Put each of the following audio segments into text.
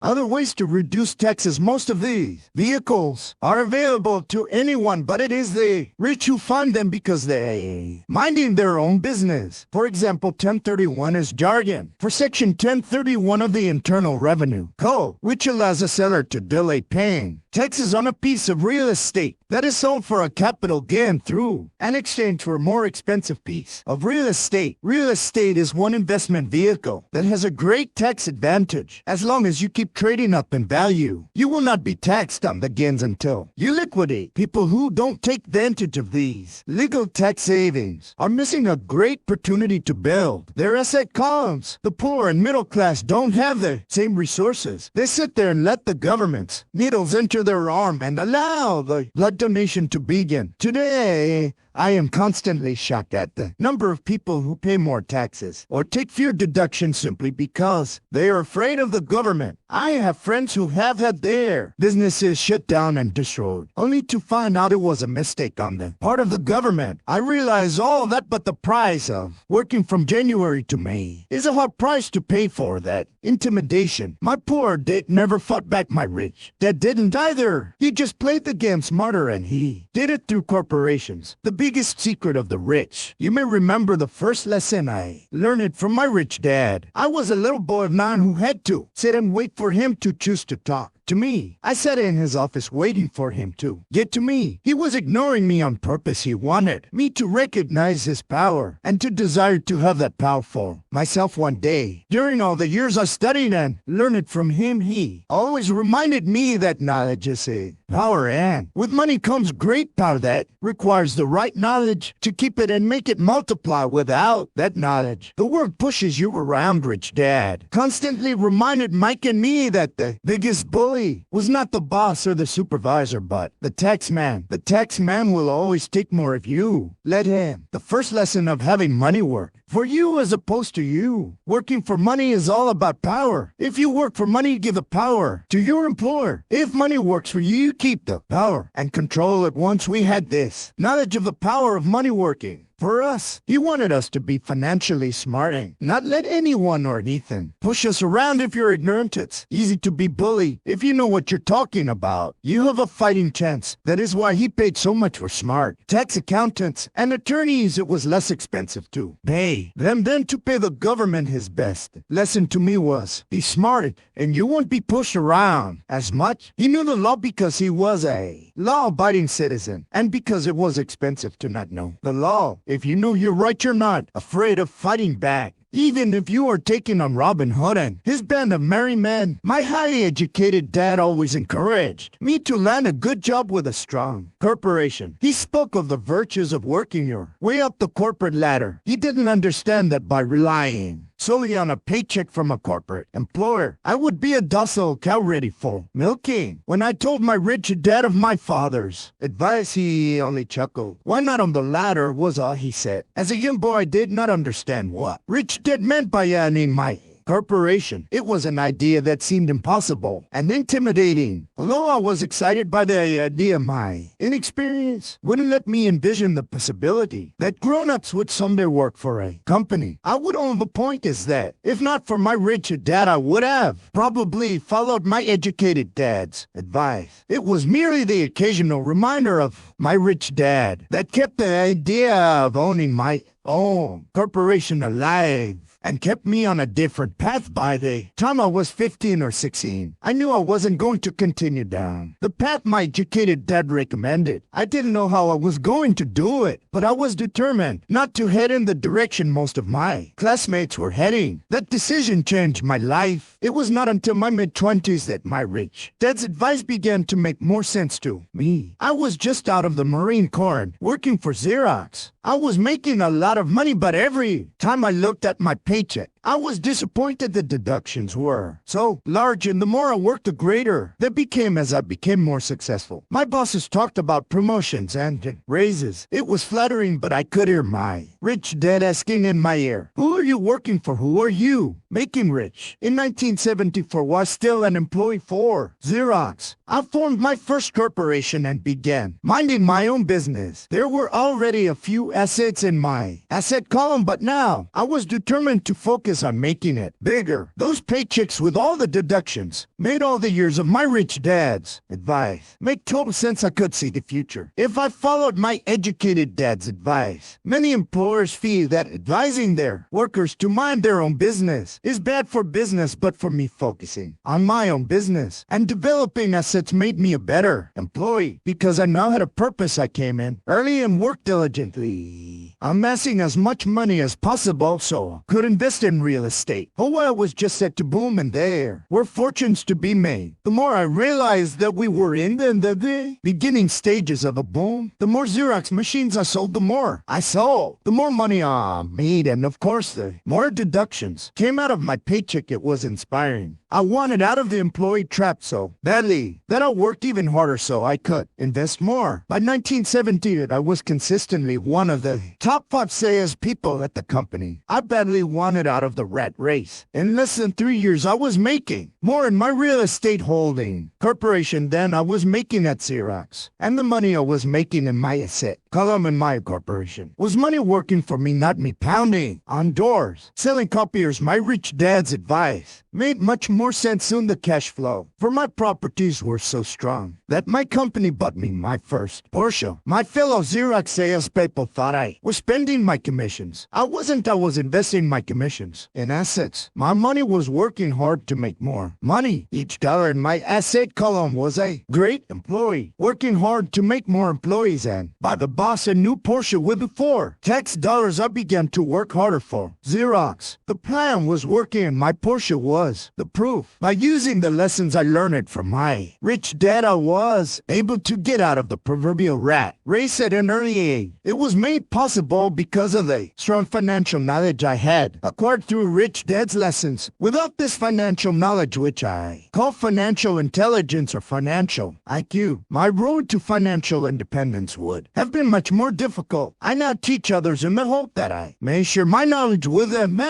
Other ways to reduce taxes. Most of these vehicles are available to anyone, but it is the rich who fund them because they minding their own business. For example, 1031 is jargon for Section 1031 of the Internal Revenue Code, which allows a seller to delay paying taxes on a piece of real estate that is sold for a capital gain through an exchange for a more expensive piece of real estate. Real estate is one investment vehicle that has a great tax advantage. As long as you keep trading up in value, you will not be taxed on the gains until you liquidate. People who don't take advantage of these legal tax savings are missing a great opportunity to build their asset columns. The poor and middle class don't have the same resources. They sit there and let the government's needles enter their arm and allow the blood donation to begin. Today, I am constantly shocked at the number of people who pay more taxes or take fewer deductions simply because they are afraid of the government. I have friends who have had their businesses shut down and destroyed, only to find out it was a mistake on the part of the government. I realize all that, but the price of working from January to May is a hard price to pay for that intimidation. My poor dad never fought back my rich dad didn't either. He just played the game smarter, and he did it through corporations. The biggest secret of the rich. You may remember the first lesson I learned it from my rich dad. I was a little boy of 9 who had to sit and wait for him to choose to talk to me. I sat in his office waiting for him to get to me. He was ignoring me on purpose. He wanted me to recognize his power and to desire to have that power for myself one day. During all the years I studied and learned it from him, he always reminded me that knowledge is a power, and with money comes great power that requires the right knowledge to keep it and make it multiply. Without that knowledge, the world pushes you around. Rich Dad constantly reminded Mike and me that the biggest bully was not the boss or the supervisor, but the tax man. The tax man will always take more if you let him. The first lesson of having money work for you as opposed to you working for money is all about power. If you work for money, give the power to your employer. If money works for you, you keep the power and control it. Once we had this knowledge of the power of money working for us, he wanted us to be financially smart and not let anyone or anything push us around. If you're ignorant, it's easy to be bullied. If you know what you're talking about, you have a fighting chance. That is why he paid so much for smart tax accountants and attorneys. It was less expensive to pay them than to pay the government. His best lesson to me was be smart and you won't be pushed around as much. He knew the law because he was a law-abiding citizen and because it was expensive to not know the law. If you know you're right, you're not afraid of fighting back. Even if you are taking on Robin Hood and his band of merry men. My highly educated dad always encouraged me to land a good job with a strong corporation. He spoke of the virtues of working your way up the corporate ladder. He didn't understand that by relying solely on a paycheck from a corporate employer, I would be a docile cow ready for milking. When I told my rich dad of my father's advice, he only chuckled. Why not on the ladder, was all he said. As a young boy, I did not understand what rich dad meant by owning my corporation. It was an idea that seemed impossible and intimidating. Although I was excited by the idea, my inexperience wouldn't let me envision the possibility that grown-ups would someday work for a company. I would own. The point is that if not for my rich dad, I would have probably followed my educated dad's advice. It was merely the occasional reminder of my rich dad that kept the idea of owning my own corporation alive and kept me on a different path. By the time I was 15 or 16, I knew I wasn't going to continue down the path my educated dad recommended. I didn't know how I was going to do it, but I was determined not to head in the direction most of my classmates were heading. That decision changed my life. It was not until my mid-20s that my rich dad's advice began to make more sense to me. I was just out of the Marine Corps and working for Xerox. I was making a lot of money, but every time I looked at my paycheck, I was disappointed. The deductions were so large, and the more I worked, the greater they became as I became more successful. My bosses talked about promotions and raises. It was flattering, but I could hear my rich dad asking in my ear, "Who are you working for? Who are you making rich?" In 1974, while still an employee for Xerox, I formed my first corporation and began minding my own business. There were already a few assets in my asset column, but now I was determined to focus focus on making it bigger. Those paychecks with all the deductions made all the years of my rich dad's advice make total sense. I could see the future if I followed my educated dad's advice. Many employers feel that advising their workers to mind their own business is bad for business, but for me, focusing on my own business and developing assets made me a better employee because I now had a purpose. I came in early and worked diligently, amassing as much money as possible so I could invest in real estate. Oil was just set to boom, and there were fortunes to be made. The more I realized that we were in the beginning stages of a boom, the more Xerox machines I sold, the more I sold, the more money I made, and of course the more deductions came out of my paycheck. It was inspiring. I wanted out of the employee trap so badly that I worked even harder so I could invest more. By 1978, I was consistently one of the top 5 salespeople at the company. I badly wanted out of the rat race. In less than 3 years, I was making more in my real estate holding corporation than I was making at Xerox. And the money I was making in my asset column in my corporation was money working for me, not me pounding on doors, selling copiers. My rich dad's advice made much more sense. Soon the cash flow for my properties were so strong that my company bought me my first Porsche. My fellow Xerox salespeople thought I was spending my commissions. I wasn't. I was investing my commissions in assets. My money was working hard to make more money. Each dollar in my asset column was a great employee working hard to make more employees and buy the boss a new Porsche with before tax dollars. I began to work harder for Xerox. The plan was working and my Porsche was the proof. By using the lessons I learned from my rich dad, I was able to get out of the proverbial rat race at an early age. It was made possible because of the strong financial knowledge I had acquired through rich dad's lessons. Without this financial knowledge, which I call financial intelligence or financial IQ, my road to financial independence would have been much more difficult. I now teach others in the hope that I may share my knowledge with them.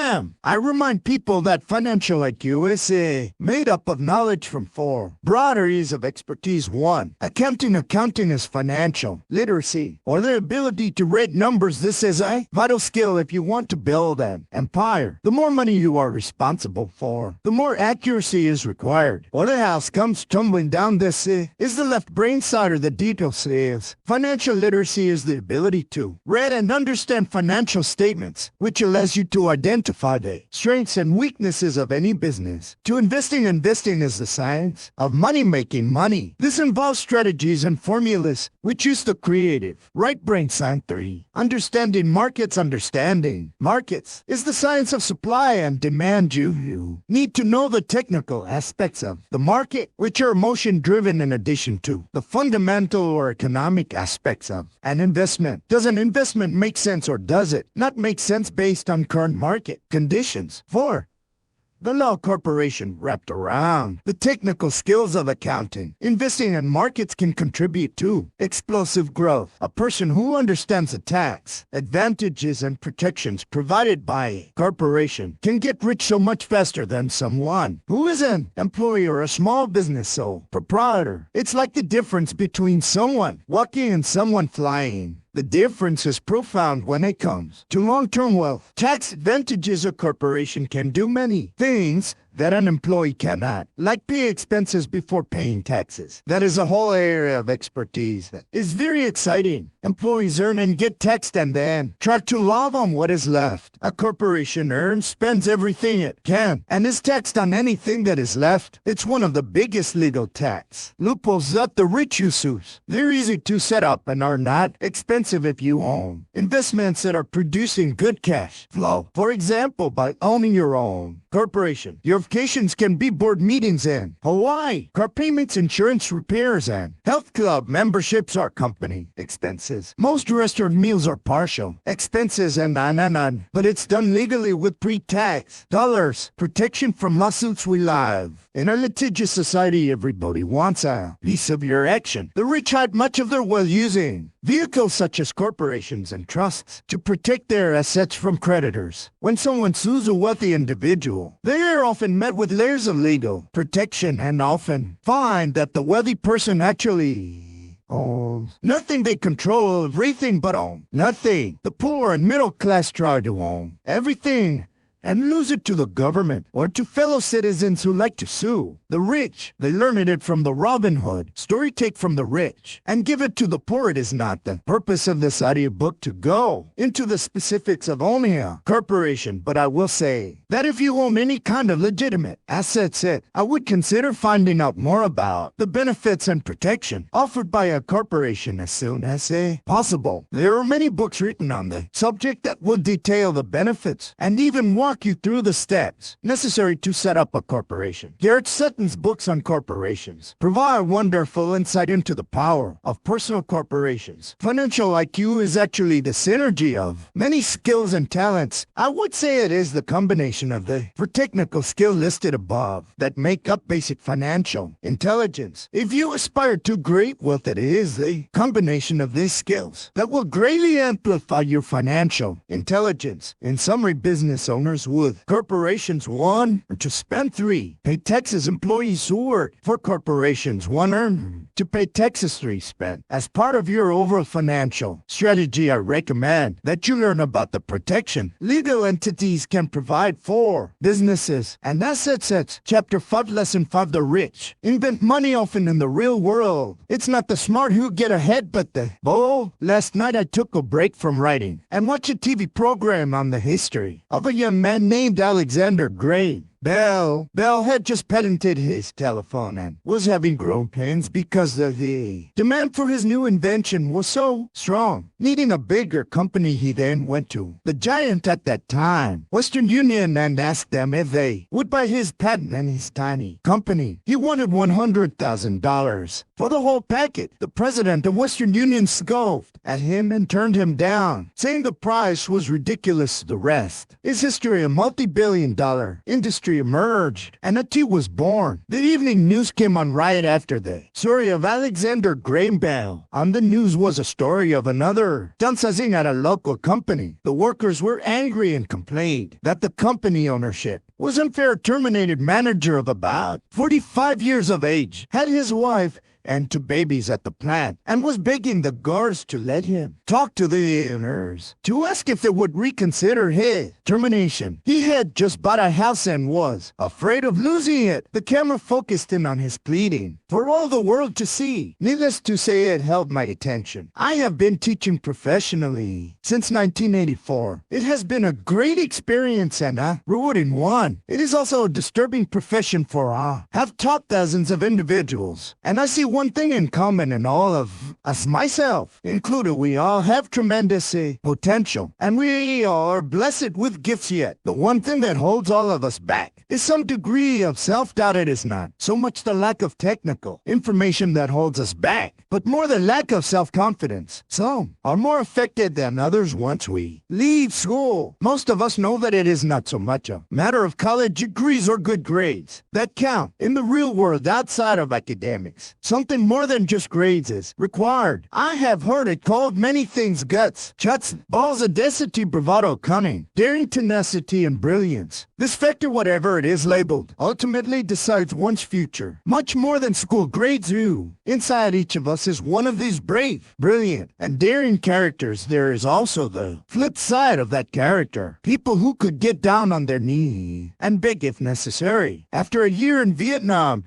I remind people that financial IQ is made up of knowledge from 4 broad areas of expertise. 1. Accounting. Accounting is financial literacy, or the ability to read numbers. This is a vital skill if you want to build an empire. The more money you are responsible for, the more accuracy is required, or the house comes tumbling down. This is the left brain side, or the detail says. Financial literacy is the ability to read and understand financial statements, which allows you to identify the strengths and weaknesses of any business. To investing. Investing is the science of money-making money. This involves strategies and formulas which use the creative right brain side. 3. Understanding markets. Understanding markets is the science of supply and demand. You need to know the technical aspects of the market, which are emotion-driven, in addition to the fundamental or economic aspects of an investment. Does an investment make sense, or does it not make sense based on current market conditions? 4. The law corporation wrapped around the technical skills of accounting. Investing in markets can contribute to explosive growth. A person who understands the tax advantages and protections provided by a corporation can get rich so much faster than someone who is an employee or a small business sole proprietor. It's like the difference between someone walking and someone flying. The difference is profound when it comes to long-term wealth. Tax advantages. A corporation can do many things that an employee cannot, like pay expenses before paying taxes. That is a whole area of expertise that is very exciting. Employees earn and get taxed and then try to live on what is left. A corporation earns, spends everything it can, and is taxed on anything that is left. It's one of the biggest legal tax loopholes that the rich use. They're easy to set up and are not expensive if you own investments that are producing good cash flow. For example, by owning your own corporation, your vacations can be board meetings in Hawaii, car payments, insurance, repairs, and health club memberships are company expenses. Most restaurant meals are partial expenses and but it's done legally with pre-tax dollars. Protection from lawsuits. We live in a litigious society. Everybody wants a piece of your action. The rich hide much of their wealth using vehicles such as corporations and trusts to protect their assets from creditors. When someone sues a wealthy individual, they are often met with layers of legal protection and often find that the wealthy person actually owns nothing. They control everything but own nothing. The poor and middle class try to own everything and lose it to the government or to fellow citizens who like to sue the rich. They learned it from the Robin Hood story, take from the rich and give it to the poor. It is not the purpose of this audiobook to go into the specifics of owning a corporation, but I will say that if you own any kind of legitimate assets, I would consider finding out more about the benefits and protection offered by a corporation as soon as possible. There are many books written on the subject that will detail the benefits and even walk you through the steps necessary to set up a corporation. Garrett Sutton's books on corporations provide wonderful insight into the power of personal corporations. Financial IQ is actually the synergy of many skills and talents. I would say it is the combination of the four technical skills listed above that make up basic financial intelligence. If you aspire to great wealth, it is the combination of these skills that will greatly amplify your financial intelligence. In summary, business owners with corporations: 1. To spend. 3. Pay taxes. Employees who work for corporations: 1. Earn. To pay taxes. 3. Spend. As part of your overall financial strategy, I recommend that you learn about the protection legal entities can provide for businesses and assets. Chapter 5, Lesson 5. The rich invent money often in the real world. It's not the smart who get ahead, but the bold. Last night I took a break from writing and watched a TV program on the history of a young man named Alexander Graham Bell. Bell had just patented his telephone and was having growing pains because the demand for his new invention was so strong. Needing a bigger company, he then went to the giant at that time, Western Union, and asked them if they would buy his patent and his tiny company. He wanted $100,000 for the whole packet. The president of Western Union scoffed at him and turned him down, saying the price was ridiculous. The rest is history. A multi-billion-dollar industry emerged, and a tea was born. The evening news came on right after the story of Alexander Graham Bell. On the news was a story of another downsizing at a local company. The workers were angry and complained that the company ownership was unfair. Terminated manager of about 45 years of age had his wife and 2 babies at the plant and was begging the guards to let him talk to the owners to ask if they would reconsider his termination. He had just bought a house and was afraid of losing it. The camera focused in on his pleading for all the world to see. Needless to say, it held my attention. I have been teaching professionally since 1984. It has been a great experience and a rewarding one. It is also a disturbing profession, for I have taught thousands of individuals, and I see one thing in common in all of us, myself included. We all have tremendous potential, and we all are blessed with gifts, yet the one thing that holds all of us back is some degree of self-doubt. It is not so much the lack of technical information that holds us back, but more the lack of self-confidence. Some are more affected than others once we leave school. Most of us know that it is not so much a matter of college degrees or good grades that count in the real world outside of academics. Something more than just grades is required. I have heard it called many things: guts, chuts, balls, audacity, bravado, cunning, daring, tenacity, and brilliance. This factor, whatever it is labeled, ultimately decides one's future. Much more than school grades do. Inside each of us is one of these brave, brilliant, and daring characters. There is also the flip side of that character. People who could get down on their knee and beg if necessary. After a year in Vietnam,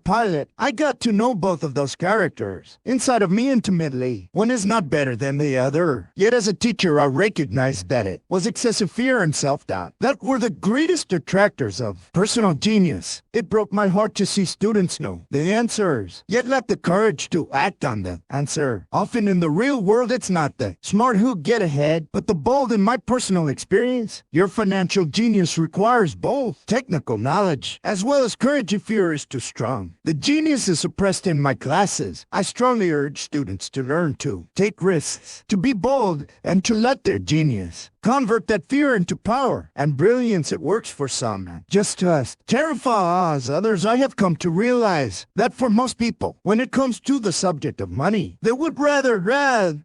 pilot, I got to know both of those characters inside of me intimately. One is not better than the other. Yet as a teacher, I recognized that it was excessive fear and self-doubt that were the greatest detractors of personal genius. It broke my heart to see students know the answers, yet lack the courage to act on the answer. Often in the real world, it's not the smart who get ahead, but the bold. In my personal experience, your financial genius requires both technical knowledge as well as courage. If fear is too strong, the genius is suppressed. In my classes, I strongly urge students to learn to take risks, to be bold, and to let their genius convert that fear into power and brilliance. It works for some, just terrifies others. I have come to realize that for most people, when it comes to the subject of money, they would rather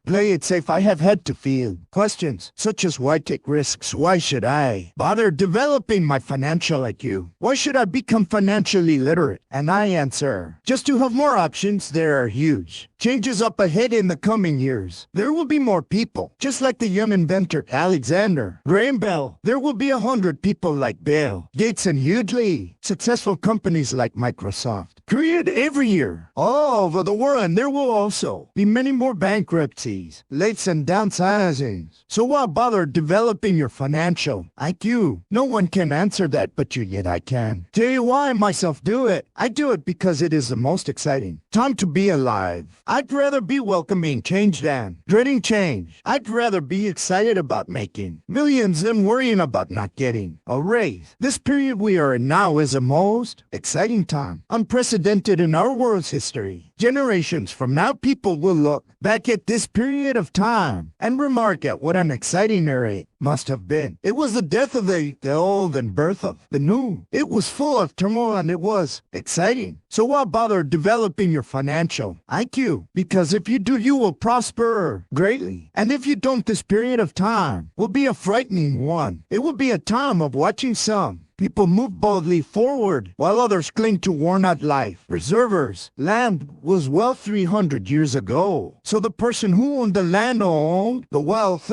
play it safe. I have had to field questions such as, why take risks? Why should I bother developing my financial IQ? Why should I become financially literate? And I answer, just to have more options. There are huge changes up ahead in the coming years. There will be more people, just like the young inventor Alexander Alexander Graham Bell. There will be 100 people like Bill Gates and hugely successful companies like Microsoft created every year all over the world, and there will also be many more bankruptcies, lates, and downsizings. So why bother developing your financial IQ? No one can answer that but you, yet I can. Tell you why I myself do it. I do it because it is the most exciting time to be alive. I'd rather be welcoming change than dreading change. I'd rather be excited about making millions than worrying about not getting a raise. This period we are in now is the most exciting time, unprecedented in our world's history. Generations from now, people will look back at this period of time and remark at what an exciting era it must have been. It was the death of the old and birth of the new. It was full of turmoil and it was exciting. So why bother developing your financial IQ? Because if you do, you will prosper greatly. And if you don't, this period of time will be a frightening one. It will be a time of watching some people move boldly forward while others cling to worn-out life preservers. Land was wealth 300 years ago. So the person who owned the land owned the wealth.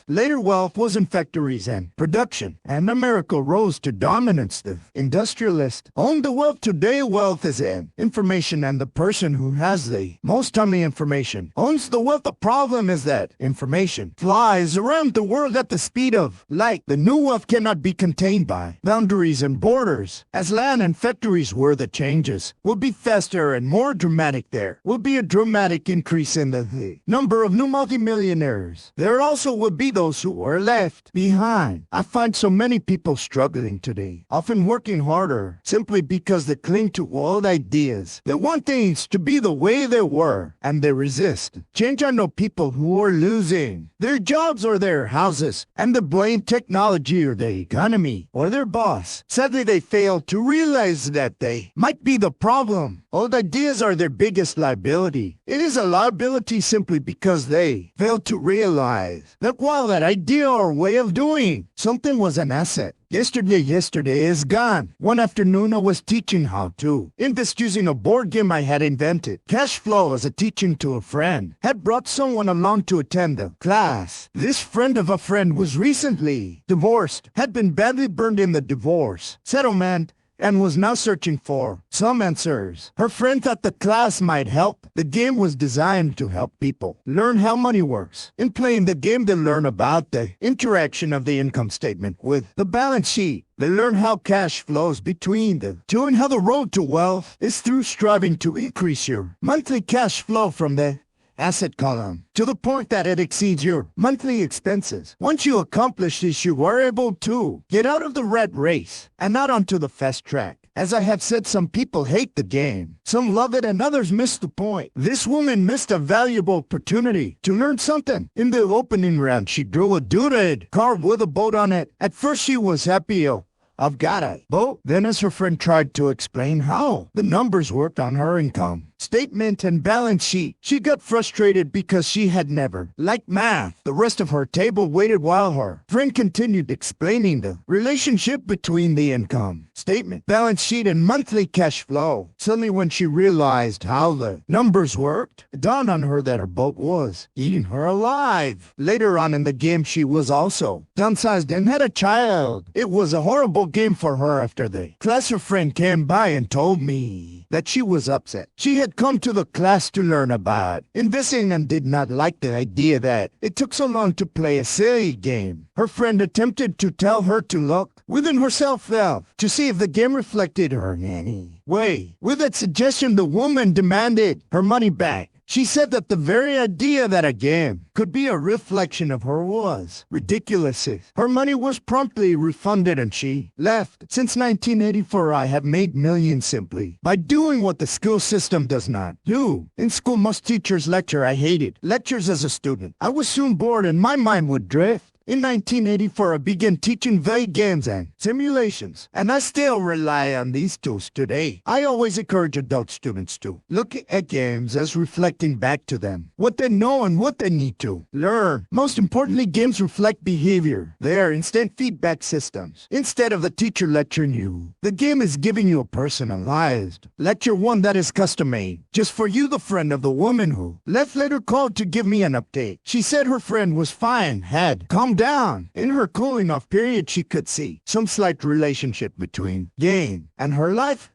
Later wealth was in factories and production, and America rose to dominance. The industrialist owned the wealth. Today wealth is in information, and the person who has the most timely information owns the wealth. The problem is that information flies around the world at the speed of light. The new wealth cannot be contained by boundaries and borders. As land and factories were, the changes will be faster and more dramatic. There will be a dramatic increase in the number of new multimillionaires. There also will be those who are left behind. I find so many people struggling today, often working harder simply because they cling to old ideas. They want things to be the way they were, and they resist change. I know people who are losing their jobs or their houses, and they blame technology or the economy or their boss. Sadly, they fail to realize that they might be the problem. Old ideas are their biggest liability. It is a liability simply because they fail to realize that while that idea or way of doing something was an asset, Yesterday is gone. One afternoon I was teaching how to invest using a board game I had invented. Cashflow, as a teaching to a friend, had brought someone along to attend the class. This friend of a friend was recently divorced, had been badly burned in the divorce settlement, and was now searching for some answers. Her friend thought the class might help. The game was designed to help people learn how money works. In playing the game, they learn about the interaction of the income statement with the balance sheet. They learn how cash flows between the two and how the road to wealth is through striving to increase your monthly cash flow from the asset column to the point that it exceeds your monthly expenses. Once you accomplish this, you are able to get out of the rat race and out onto the fast track. As I have said, some people hate the game, some love it, and others miss the point. This woman missed a valuable opportunity to learn something. In the opening round, she drew a dude car with a boat on it. At first she was happy. "Oh, I've got a boat." Then as her friend tried to explain how the numbers worked on her income statement and balance sheet, she got frustrated because she had never liked math. The rest of her table waited while her friend continued explaining the relationship between the income statement, balance sheet, and monthly cash flow. Suddenly, when she realized how the numbers worked, it dawned on her that her boat was eating her alive. Later on in the game, she was also downsized and had a child. It was a horrible game for her. After the class, her friend came by and told me that she was upset. She had come to the class to learn about investing and did not like the idea that it took so long to play a silly game. Her friend attempted to tell her to look within herself to see if the game reflected her in any way. With that suggestion, the woman demanded her money back. She said that the very idea that a game could be a reflection of her was ridiculous. Her money was promptly refunded and she left. Since 1984, I have made millions simply by doing what the school system does not do. In school, most teachers lecture. I hated lectures as a student. I was soon bored and my mind would drift. In 1984, I began teaching vague games and simulations, and I still rely on these tools today. I always encourage adult students to look at games as reflecting back to them what they know and what they need to learn. Most importantly, games reflect behavior. They are instant feedback systems. Instead of the teacher lecturing you, the game is giving you a personalized lecture, one that is custom-made just for you. The friend of the woman who left later called to give me an update. She said her friend was fine, had calmed calm down. In her cooling off period, she could see some slight relationship between gain and her life.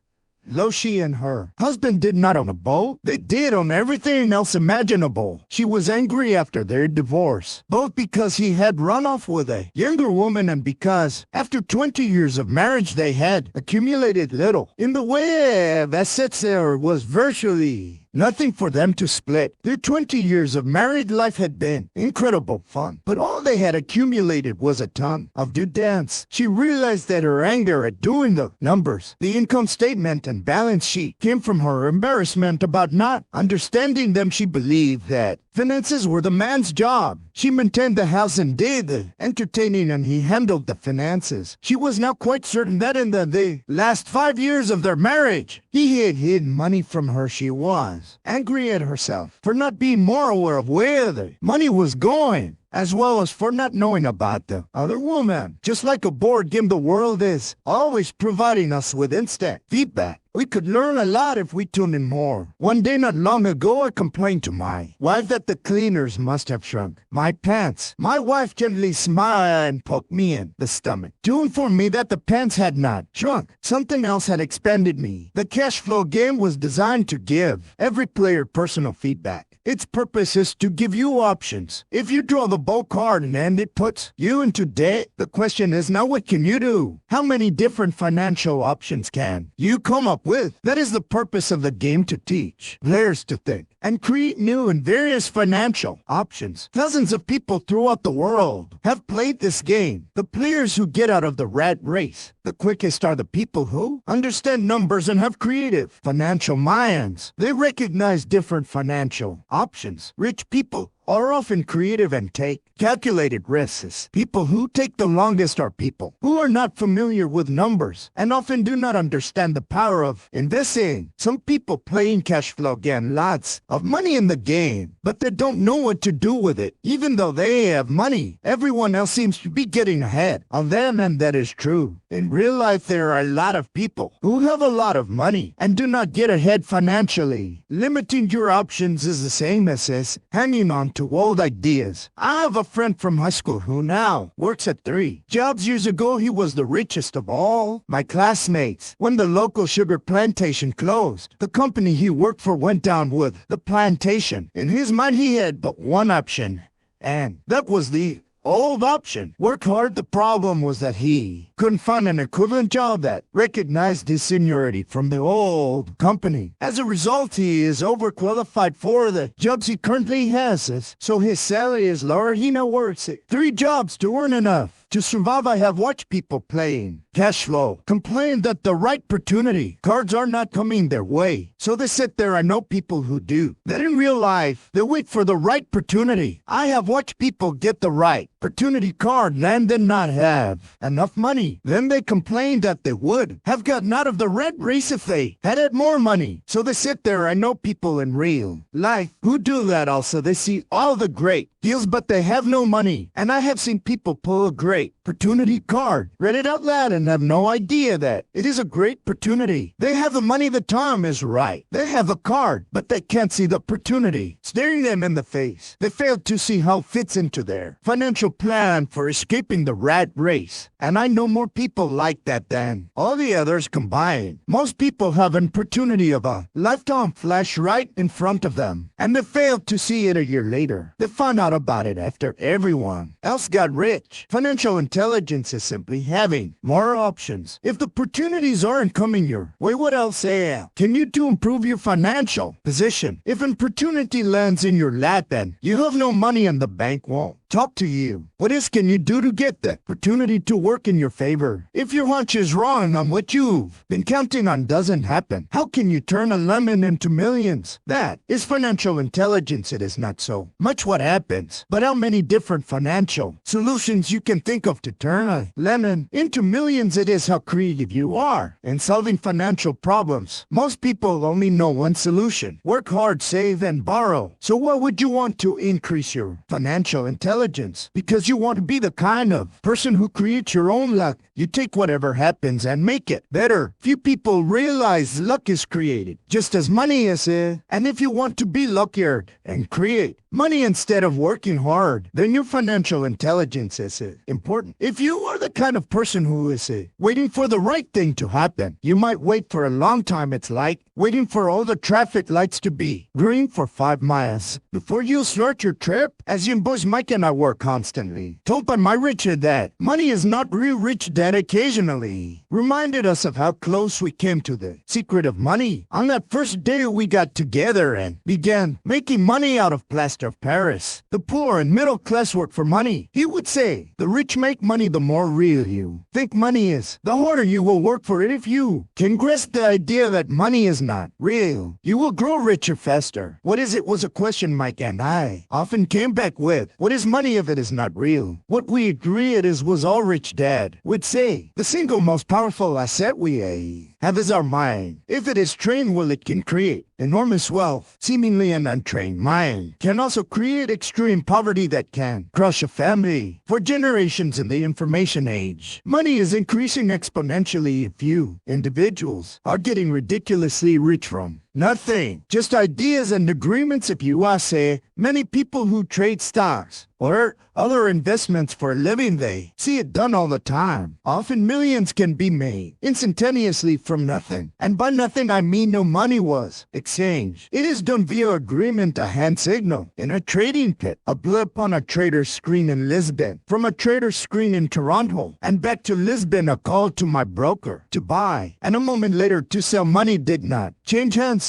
Though she and her husband did not own a boat, they did own everything else imaginable. She was angry after their divorce, both because he had run off with a younger woman and because, after 20 years of marriage, they had accumulated little. In the way of assets, there was virtually nothing for them to split. Their 20 years of married life had been incredible fun, but all they had accumulated was a ton of due debts. She realized that her anger at doing the numbers, the income statement and balance sheet, came from her embarrassment about not understanding them. She believed that finances were the man's job. She maintained the house and did the entertaining, and he handled the finances. She was now quite certain that in the last 5 years of their marriage, he had hidden money from her. She was angry at herself for not being more aware of where the money was going, as well as for not knowing about the other woman. Just like a board game, the world is always providing us with instant feedback. We could learn a lot if we tune in more. One day not long ago, I complained to my wife that the cleaners must have shrunk my pants. My wife gently smiled and poked me in the stomach to inform me that the pants had not shrunk. Something else had expanded me. The Cashflow game was designed to give every player personal feedback. Its purpose is to give you options. If you draw the bow card and it puts you into debt, the question is now what can you do? How many different financial options can you come up with? That is the purpose of the game, to teach players to think and create new and various financial options. Thousands of people throughout the world have played this game. The players who get out of the rat race the quickest are the people who understand numbers and have creative financial minds. They recognize different financial options. Rich people are often creative and take calculated risks. People who take the longest are people who are not familiar with numbers and often do not understand the power of investing. Some people playing Cashflow get lots of money in the game, but they don't know what to do with it. Even though they have money, everyone else seems to be getting ahead of them, and that is true. In real life, there are a lot of people who have a lot of money and do not get ahead financially. Limiting your options is the same as hanging on to old ideas. I have a friend from high school who now works at 3 jobs. Years ago, he was the richest of all my classmates. When the local sugar plantation closed, the company he worked for went down with the plantation. In his mind, he had but one option, and that was the old option. Work hard. The problem was that he couldn't find an equivalent job that recognized his seniority from the old company. As a result, he is overqualified for the jobs he currently has, so his salary is lower. He now works at 3 jobs to earn enough to survive. I have watched people playing Cashflow complain that the right opportunity cards are not coming their way, so they sit there. I know people who do that in real life. They wait for the right opportunity. I have watched people get the right opportunity card and then not have enough money. Then they complain that they would have gotten out of the red race if they had more money, so they sit there. I know people in real life who do that also. They see all the great deals, but they have no money. And I have seen people pull a great opportunity card, read it out loud, and have no idea that it is a great opportunity. They have the money, the time is right. They have a card, but they can't see the opportunity staring them in the face. They fail to see how it fits into their financial plan for escaping the rat race. And I know more people like that than all the others combined. Most people have an opportunity of a lifetime flash right in front of them, and they fail to see it a year later. They find out about it after everyone else got rich. Financial intelligence is simply having more options. If the opportunities aren't coming your way, what else can you do to improve your financial position? If an opportunity lands in your lap and you have no money and the bank won't talk to you, what else can you do to get the opportunity to work in your favor? If your hunch is wrong on what you've been counting on doesn't happen, how can you turn a lemon into millions? That is financial intelligence. It is not so much what happens, but how many different financial solutions you can think of to turn a lemon into millions. It is how creative you are in solving financial problems. Most people only know one solution: work hard, save, and borrow. So why would you want to increase your financial intelligence? intelligence because you want to be the kind of person who creates your own luck. You take whatever happens and make it better. Few people realize luck is created just as money is. And if you want to be luckier and create money instead of working hard, then your financial intelligence is important. If you are the kind of person who is waiting for the right thing to happen, you might wait for a long time. It's like waiting for all the traffic lights to be green for 5 miles before you start your trip. As you boys, Mike and I work constantly, told by my rich dad, money is not real rich dad occasionally reminded us of how close we came to the secret of money. On that first day we got together and began making money out of plaster of Paris. The poor and middle class work for money. He would say, the rich make money the more real you think money is, the harder you will work for it. If you can grasp the idea that money is not real, you will grow richer faster. What is it was a question Mike and I often came back with. What is money if it is not real? What we agree it is was all rich dad would say. The single most powerful asset we have is our mind. If it is trained well, it can create enormous wealth. Seemingly an untrained mind can also create extreme poverty that can crush a family for generations in the information age. Money is increasing exponentially if you individuals are getting ridiculously rich from nothing. Just ideas and agreements. If you ask, many people who trade stocks or other investments for a living, they see it done all the time. Often millions can be made instantaneously from nothing. And by nothing, I mean no money was exchanged. It is done via agreement, a hand signal in a trading pit, a blip on a trader's screen in Lisbon, from a trader's screen in Toronto, and back to Lisbon, a call to my broker to buy, and a moment later to sell. Money did not change hands.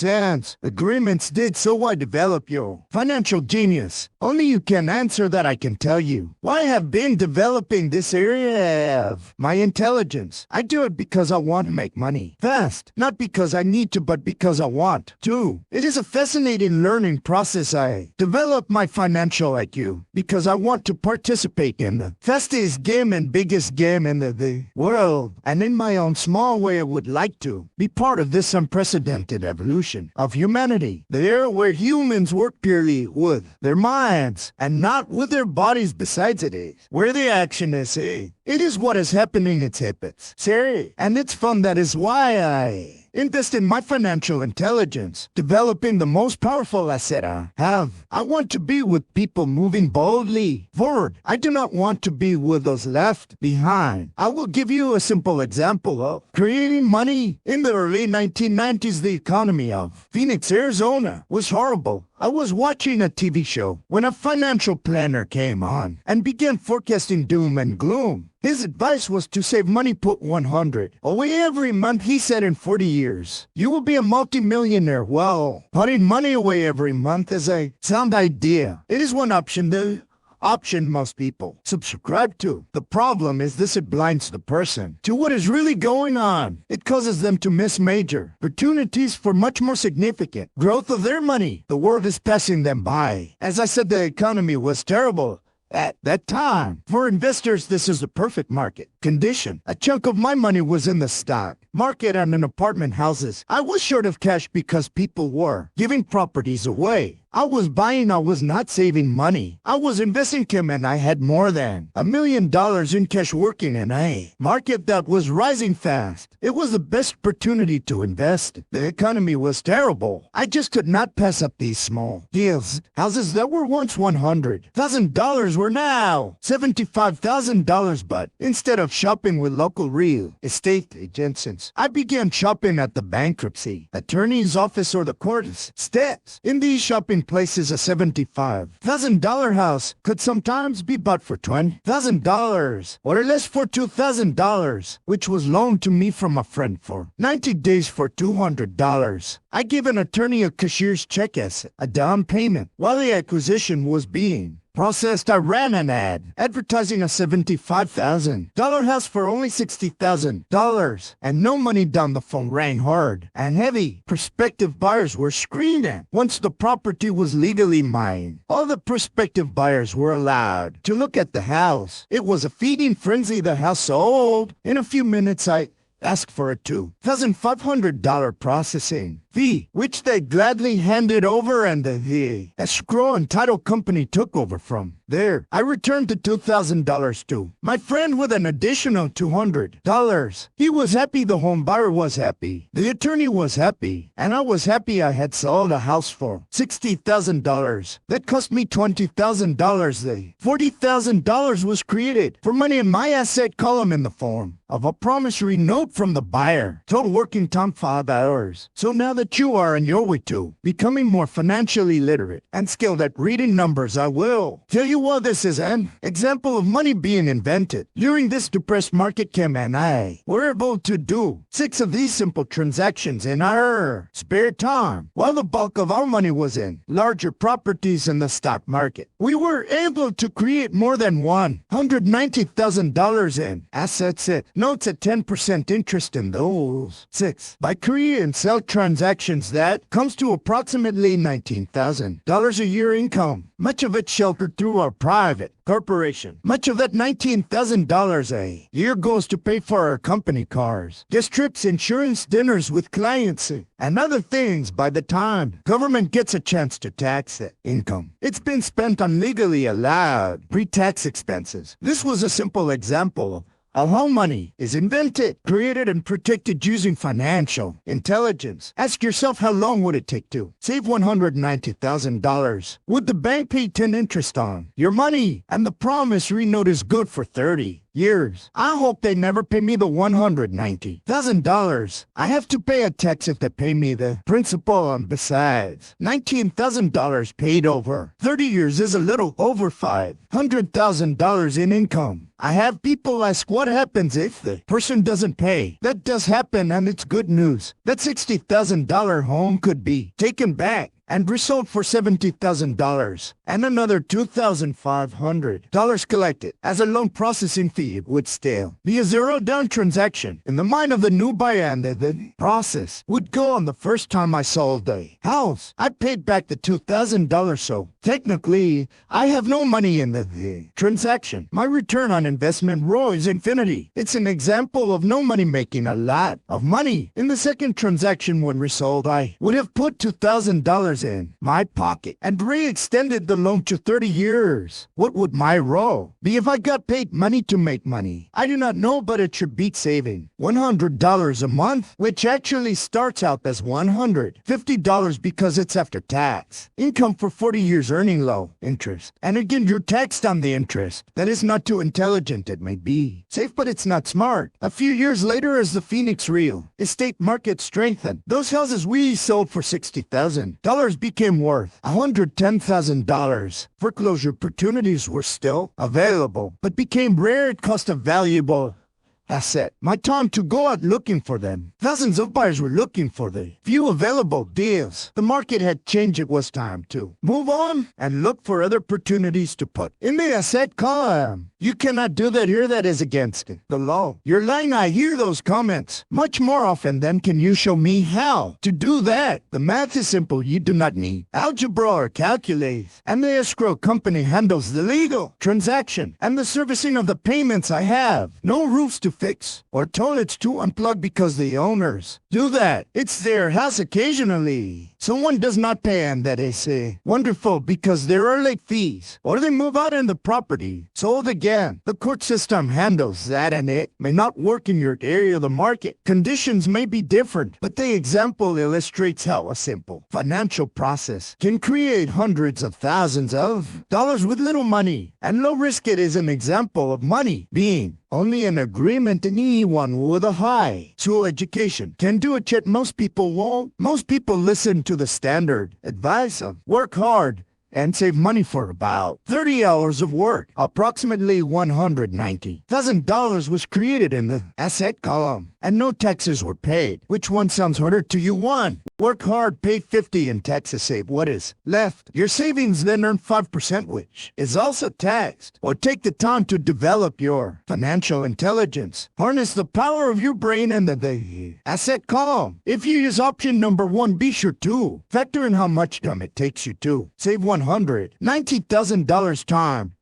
Agreements did. So why develop your financial genius? Only you can answer that. I can tell you why I have been developing this area of my intelligence. I do it because I want to make money fast, not because I need to, but because I want to. It is a fascinating learning process. I develop my financial IQ because I want to participate in the fastest game and biggest game in the world. And in my own small way, I would like to be part of this unprecedented evolution of humanity. The era where humans work purely with their minds and not with their bodies. Besides, it is where the action is. It is what is happening. It's habits. And it's fun. That is why I invest in my financial intelligence, developing the most powerful asset I have. I want to be with people moving boldly forward. I do not want to be with those left behind. I will give you a simple example of creating money. In the early 1990s, the economy of Phoenix, Arizona was horrible. I was watching a TV show when a financial planner came on and began forecasting doom and gloom. His advice was to save money, put 100 away every month. He said in 40 years, you will be a multimillionaire. Well, putting money away every month is a sound idea. It is one option, the option most people subscribe to. The problem is this: it blinds the person to what is really going on. It causes them to miss major opportunities for much more significant growth of their money. The world is passing them by. As I said, the economy was terrible at that time. For investors, this is the perfect market condition. A chunk of my money was in the stock market and in apartment houses. I was short of cash because people were giving properties away. I was buying, I was not saving money. I was investing, Kim, and I had more than $1 million in cash working in a market that was rising fast. It was the best opportunity to invest. The economy was terrible. I just could not pass up these small deals. Houses that were once $100,000 were now $75,000, but instead of shopping with local real estate agents, I began shopping at the bankruptcy attorney's office or the court steps. In these shopping places, a $75,000 house could sometimes be bought for $20,000 or less for $2,000, which was loaned to me from a friend for 90 days for $200. I gave an attorney a cashier's check as a down payment. While the acquisition was being processed, I ran an ad advertising a $75,000 house for only $60,000, and no money down. The phone rang hard and heavy. Prospective buyers were screened in. Once the property was legally mine, all the prospective buyers were allowed to look at the house. It was a feeding frenzy. The house sold in a few minutes. I asked for a $2,500 processing fee, which they gladly handed over and the escrow and title company took over from. There, I returned the $2,000 to my friend with an additional $200. He was happy, the home buyer was happy, the attorney was happy, and I was happy. I had sold a house for $60,000. That cost me $20,000. The $40,000 was created for money in my asset column in the form of a promissory note from the buyer. Total working time 5 hours. So now that you are on your way to becoming more financially literate and skilled at reading numbers, I will tell you why this is an example of money being invented. During this depressed market, Kim and I were able to do 6 of these simple transactions in our spare time. While the bulk of our money was in larger properties in the stock market, we were able to create more than $190,000 in assets at notes at 10% interest in those 6. By create and sell transactions, that comes to approximately $19,000 a year income, much of it sheltered through our private corporation. Much of that $19,000 a year goes to pay for our company cars, guest trips, insurance, dinners with clients, and other things. By the time government gets a chance to tax that income, it's been spent on legally allowed pre-tax expenses. This was a simple example of how money is invented, created, and protected using financial intelligence. Ask yourself, how long would it take to save $190,000? Would the bank pay 10 interest on your money? And the promissory note is good for 30 years. I hope they never pay me the $190,000. I have to pay a tax if they pay me the principal, and besides, $19,000 paid over 30 years is a little over $500,000 in income. I have people ask, what happens if the person doesn't pay? That does happen, and it's good news. That $60,000 home could be taken back and resold for $70,000, and another $2,500 collected as a loan processing fee. It would still be a zero-down transaction in the mind of the new buyer, and the process would go on the first time I sold the house. I paid back the $2,000, so technically, I have no money in the transaction. My return on investment ROI is infinity. It's an example of no money making a lot of money. In the second transaction, when resold, I would have put $2,000 in my pocket and re-extended the loan to 30 years. What would my role be if I got paid money to make money? I do not know, but it should beat saving $100 a month, which actually starts out as $150 because it's after tax. Income for 40 years earning low interest. And again, you're taxed on the interest. That is not too intelligent. It may be safe, but it's not smart. A few years later, as the Phoenix real estate market strengthened, those houses we sold for $60,000 became worth $110,000. Foreclosure opportunities were still available, but became rare. It cost a valuable asset my time to go out looking for them. Thousands of buyers were looking for the few available deals. The market had changed. It was time to move on and look for other opportunities to put in the asset column. You cannot do that here. That is against the law. You're lying. I hear those comments much more often than can you show me how to do that. The math is simple. You do not need algebra or calculus. And the escrow company handles the legal transaction and the servicing of the payments. I have no roofs to fix or toilets to unplug because the owners do that. It's their house. Occasionally someone does not pay, and that is wonderful because there are late fees or they move out and the property sold again. The court system handles that, and it may not work in your area of the market. Conditions may be different, but the example illustrates how a simple financial process can create hundreds of thousands of dollars with little money and low risk. It is an example of money being only an agreement, and anyone with a high school education can do it, yet most people won't. Most people listen to the standard advice of work hard and save money for about 30 hours of work. Approximately $190,000 was created in the asset column, and no taxes were paid. Which one sounds harder to you? One, work hard, pay 50 in taxes, save what is left. Your savings then earn 5%, which is also taxed. Or take the time to develop your financial intelligence. Harness the power of your brain and the asset column. If you use option number 1, be sure to factor in how much time it takes you to save $190,000 time.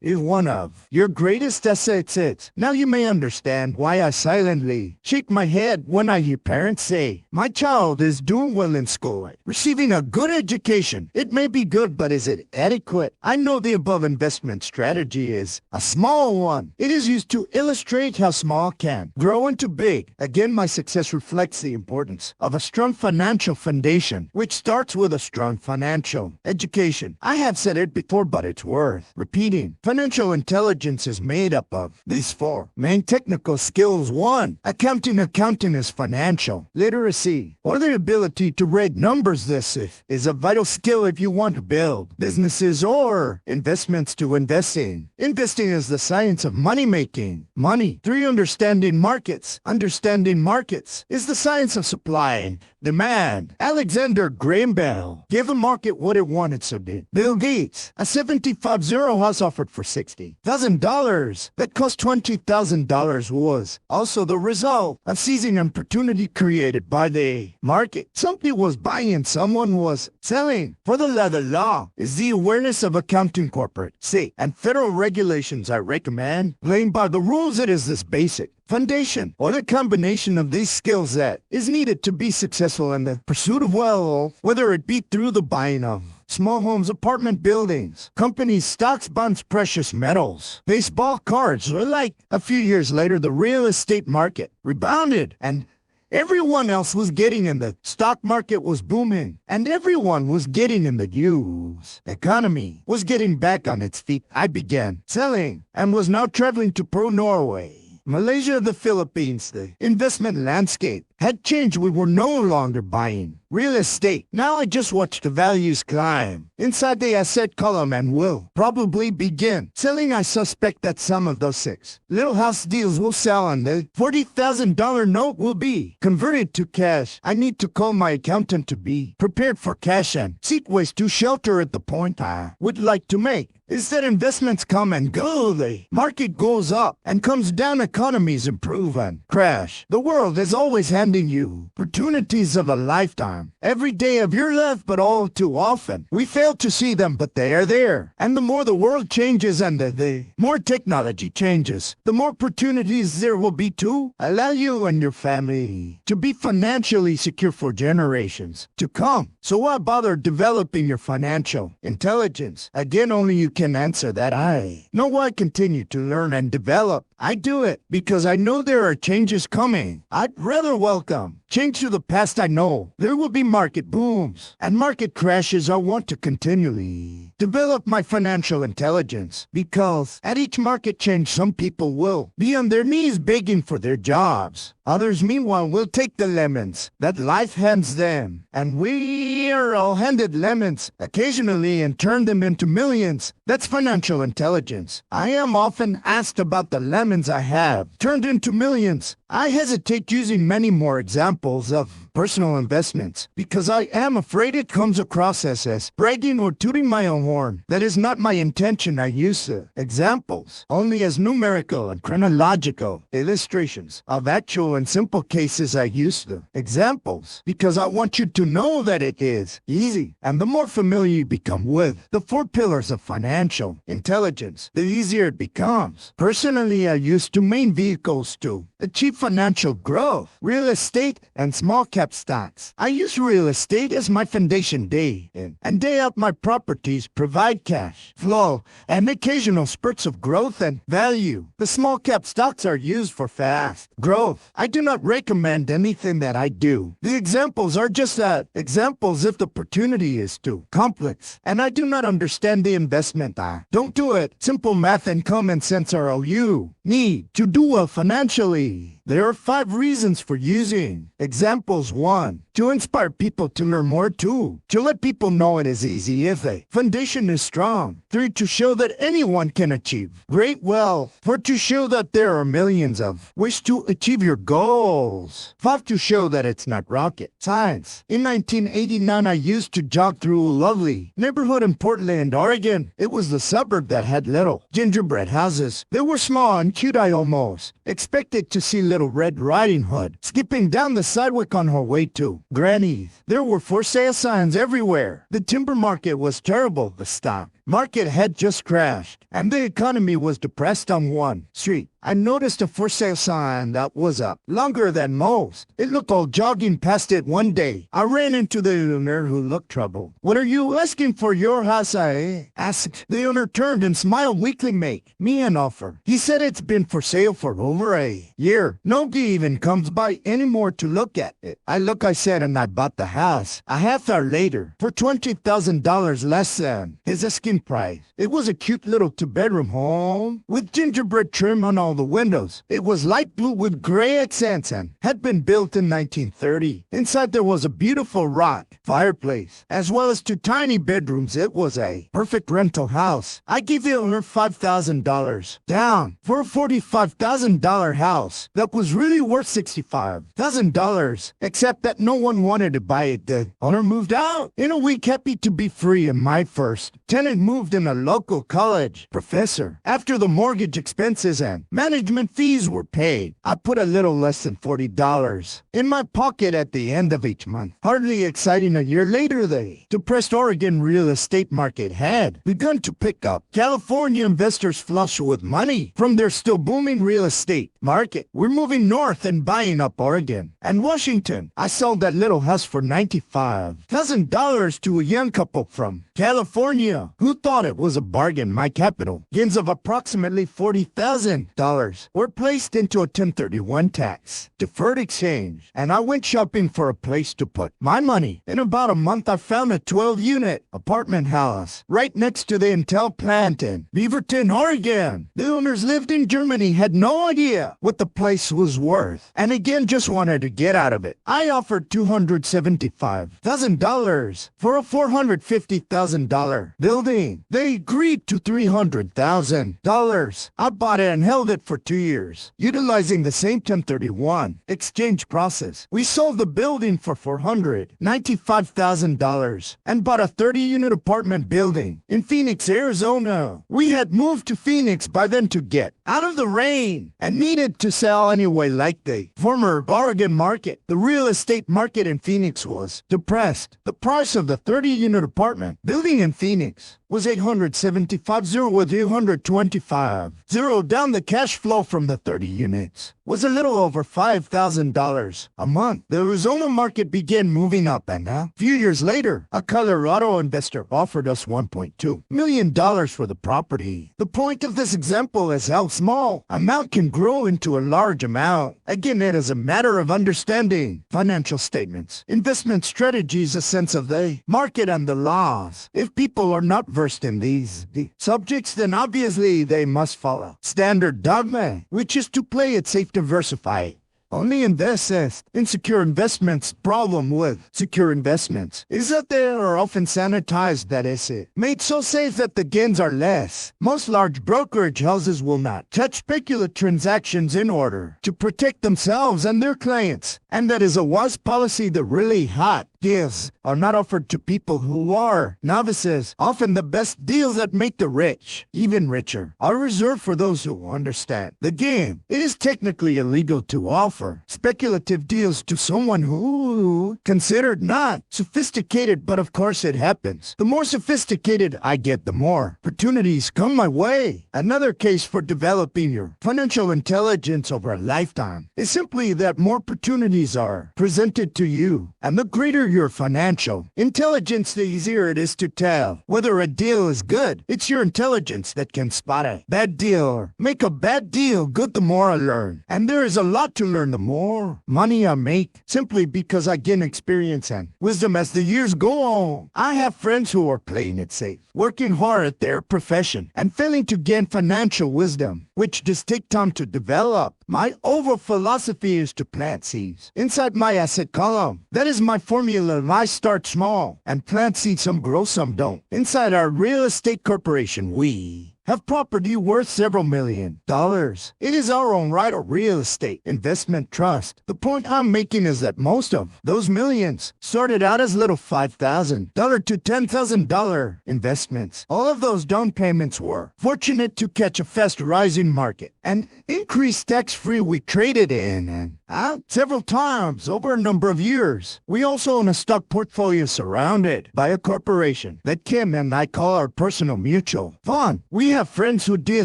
is one of your greatest assets. Now you may understand why I silently shake my head when I hear parents say, my child is doing well in school, receiving a good education. It may be good, but is it adequate? I know the above investment strategy is a small one. It is used to illustrate how small can grow into big. Again, my success reflects the importance of a strong financial foundation, which starts with a strong financial education. I have said it before, but it's worth repeating. Financial intelligence is made up of these four main technical skills. 1. Accounting. Accounting is financial literacy, or the ability to read numbers. This is a vital skill if you want to build businesses or investments to invest in. Investing is the science of money making. Money. 3. Understanding markets. Understanding markets is the science of supply and demand. Alexander Graham Bell gave a market what it wanted, so did Bill Gates. A 75-0 house offered for $60,000 that cost $20,000 was also the result of seizing opportunity created by the market. Somebody was buying and someone was selling. For the law is the awareness of accounting, corporate, state, and federal regulations. I recommend playing by the rules. It is this basic foundation, or the combination of these skills, that is needed to be successful in the pursuit of wealth, whether it be through the buying of small homes, apartment buildings, companies, stocks, bonds, precious metals, baseball cards, or like a few years later, the real estate market rebounded and everyone else was getting in. The stock market was booming, and everyone was getting in. The U.S. economy was getting back on its feet. I began selling and was now traveling to Norway, Malaysia, the Philippines. The investment landscape had changed. We were no longer buying real estate. Now I just watched the values climb inside the asset column and will probably begin selling. I suspect that some of those 6 little house deals will sell and the $40,000 note will be converted to cash. I need to call my accountant to be prepared for cash and seek ways to shelter at the point I would like to make is that investments come and go. The market goes up and comes down. Economies improve and crash. The world is always handing you opportunities of a lifetime every day of your life, but all too often we fail to see them, but they are there. And the more the world changes and the more technology changes, the more opportunities there will be to allow you and your family to be financially secure for generations to come. So why bother developing your financial intelligence? Again, only you can answer that. I know why I continue to learn and develop. I do it because I know there are changes coming. I'd rather welcome change to the past. I know there will be market booms and market crashes. I want to continually develop my financial intelligence because at each market change, some people will be on their knees begging for their jobs. Others, meanwhile, will take the lemons that life hands them, and we are all handed lemons occasionally and turn them into millions. That's financial intelligence. I am often asked about the lemons I have turned into millions. I hesitate using many more examples of personal investments because I am afraid it comes across as bragging or tooting my own horn. That is not my intention. I use the examples only as numerical and chronological illustrations of actual and simple cases. I use the examples because I want you to know that it is easy, and the more familiar you become with the 4 pillars of financial intelligence, the easier it becomes. Personally, I use 2 main vehicles to achieve financial growth: real estate and small cap stocks. I use real estate as my foundation. Day in and day out, my properties provide cash flow and occasional spurts of growth and value. The small cap stocks are used for fast growth. I do not recommend anything that I do. The examples are just that, examples. If the opportunity is too complex and I do not understand the investment, I don't do it. Simple math and common sense are all you need to do well financially. There are 5 reasons for using examples. 1. To inspire people to learn more. 2. To let people know it is easy if the foundation is strong. 3. To show that anyone can achieve great wealth. 4. To show that there are millions of ways to achieve your goals. 5. To show that it's not rocket science. In 1989, I used to jog through a lovely neighborhood in Portland, Oregon. It was the suburb that had little gingerbread houses. They were small and cute. I almost expected to see Little Red Riding Hood skipping down the sidewalk on her way to Granny's. There were for sale signs everywhere. The timber market was terrible. The stock market had just crashed, and the economy was depressed on one street. I noticed a for sale sign that was up longer than most. It looked all jogging past it one day. I ran into the owner who looked troubled. "What are you asking for your house?" I asked. The owner turned and smiled weakly. "Make me an offer." He said it's been for sale for over a year. Nobody even comes by anymore to look at it. I said, and I bought the house a half hour later for $20,000 less than his asking price. It was a cute little two-bedroom home with gingerbread trim on all the windows. It was light blue with gray accents and had been built in 1930. Inside there was a beautiful rock fireplace, as well as 2 tiny bedrooms. It was a perfect rental house. I gave the owner $5,000 down for a $45,000 house that was really worth $65,000, except that no one wanted to buy it. The owner moved out in a week, happy to be free, and my first tenant moved in, a local college professor. After the mortgage expenses and management fees were paid, I put a little less than $40 in my pocket at the end of each month. Hardly exciting. A year later, the depressed Oregon real estate market had begun to pick up. California investors flush with money from their still booming real estate market were moving north and buying up Oregon and Washington. I sold that little house for $95,000 to a young couple from California who thought it was a bargain. My capital gains of approximately $40,000 were placed into a 1031 tax deferred exchange, and I went shopping for a place to put my money. In about a month, I found a 12-unit apartment house right next to the Intel plant in Beaverton, Oregon. The owners lived in Germany, had no idea what the place was worth, and again just wanted to get out of it. I offered $275,000 for a $450,000 building. They agreed to $300,000. I bought it and held it for 2 years, utilizing the same 1031 exchange process. We sold the building for $495,000 and bought a 30-unit apartment building in Phoenix, Arizona. We had moved to Phoenix by then to get out of the rain and needed to sell anyway. Like the former Oregon market, the real estate market in Phoenix was depressed. The price of the 30-unit apartment building in Phoenix was $875,000 with $825,000 down. The cash flow from the 30 units was a little over $5,000 a month. The Arizona market began moving up, and a few years later, a Colorado investor offered us $1.2 million for the property. The point of this example is how small amount can grow into a large amount. Again, it is a matter of understanding financial statements, investment strategies, a sense of the market and the laws. If people are not versed in these subjects, then obviously they must follow standard dogma, which is to play it safe, diversify, only invest in secure investments. Problem with secure investments is that they are often sanitized, that is, made so safe that the gains are less. Most large brokerage houses will not touch speculative transactions in order to protect themselves and their clients, and that is a wise policy. The really hot deals are not offered to people who are novices. Often the best deals that make the rich even richer are reserved for those who understand the game. It is technically illegal to offer speculative deals to someone who considered not sophisticated, but of course it happens. The more sophisticated I get, the more opportunities come my way. Another case for developing your financial intelligence over a lifetime is simply that more opportunities are presented to you, and the greater your financial intelligence, the easier it is to tell whether a deal is good. It's your intelligence that can spot a bad deal or make a bad deal good. The more I learn, and there is a lot to learn, the more money I make, simply because I gain experience and wisdom as the years go on. I have friends who are playing it safe, working hard at their profession, and failing to gain financial wisdom, which does take time to develop. My overall philosophy is to plant seeds inside my asset column. That is my formula. I start small and plant seeds, some grow, some don't. Inside our real estate corporation, we have property worth several $1 million. It is our own right, a real estate investment trust. The point I'm making is that most of those millions started out as little $5,000 to $10,000 investments. All of those down payments were fortunate to catch a fast rising market. and increased tax-free. We traded in and out several times over a number of years. We also own a stock portfolio surrounded by a corporation that Kim and I call our personal mutual fund. We have friends who deal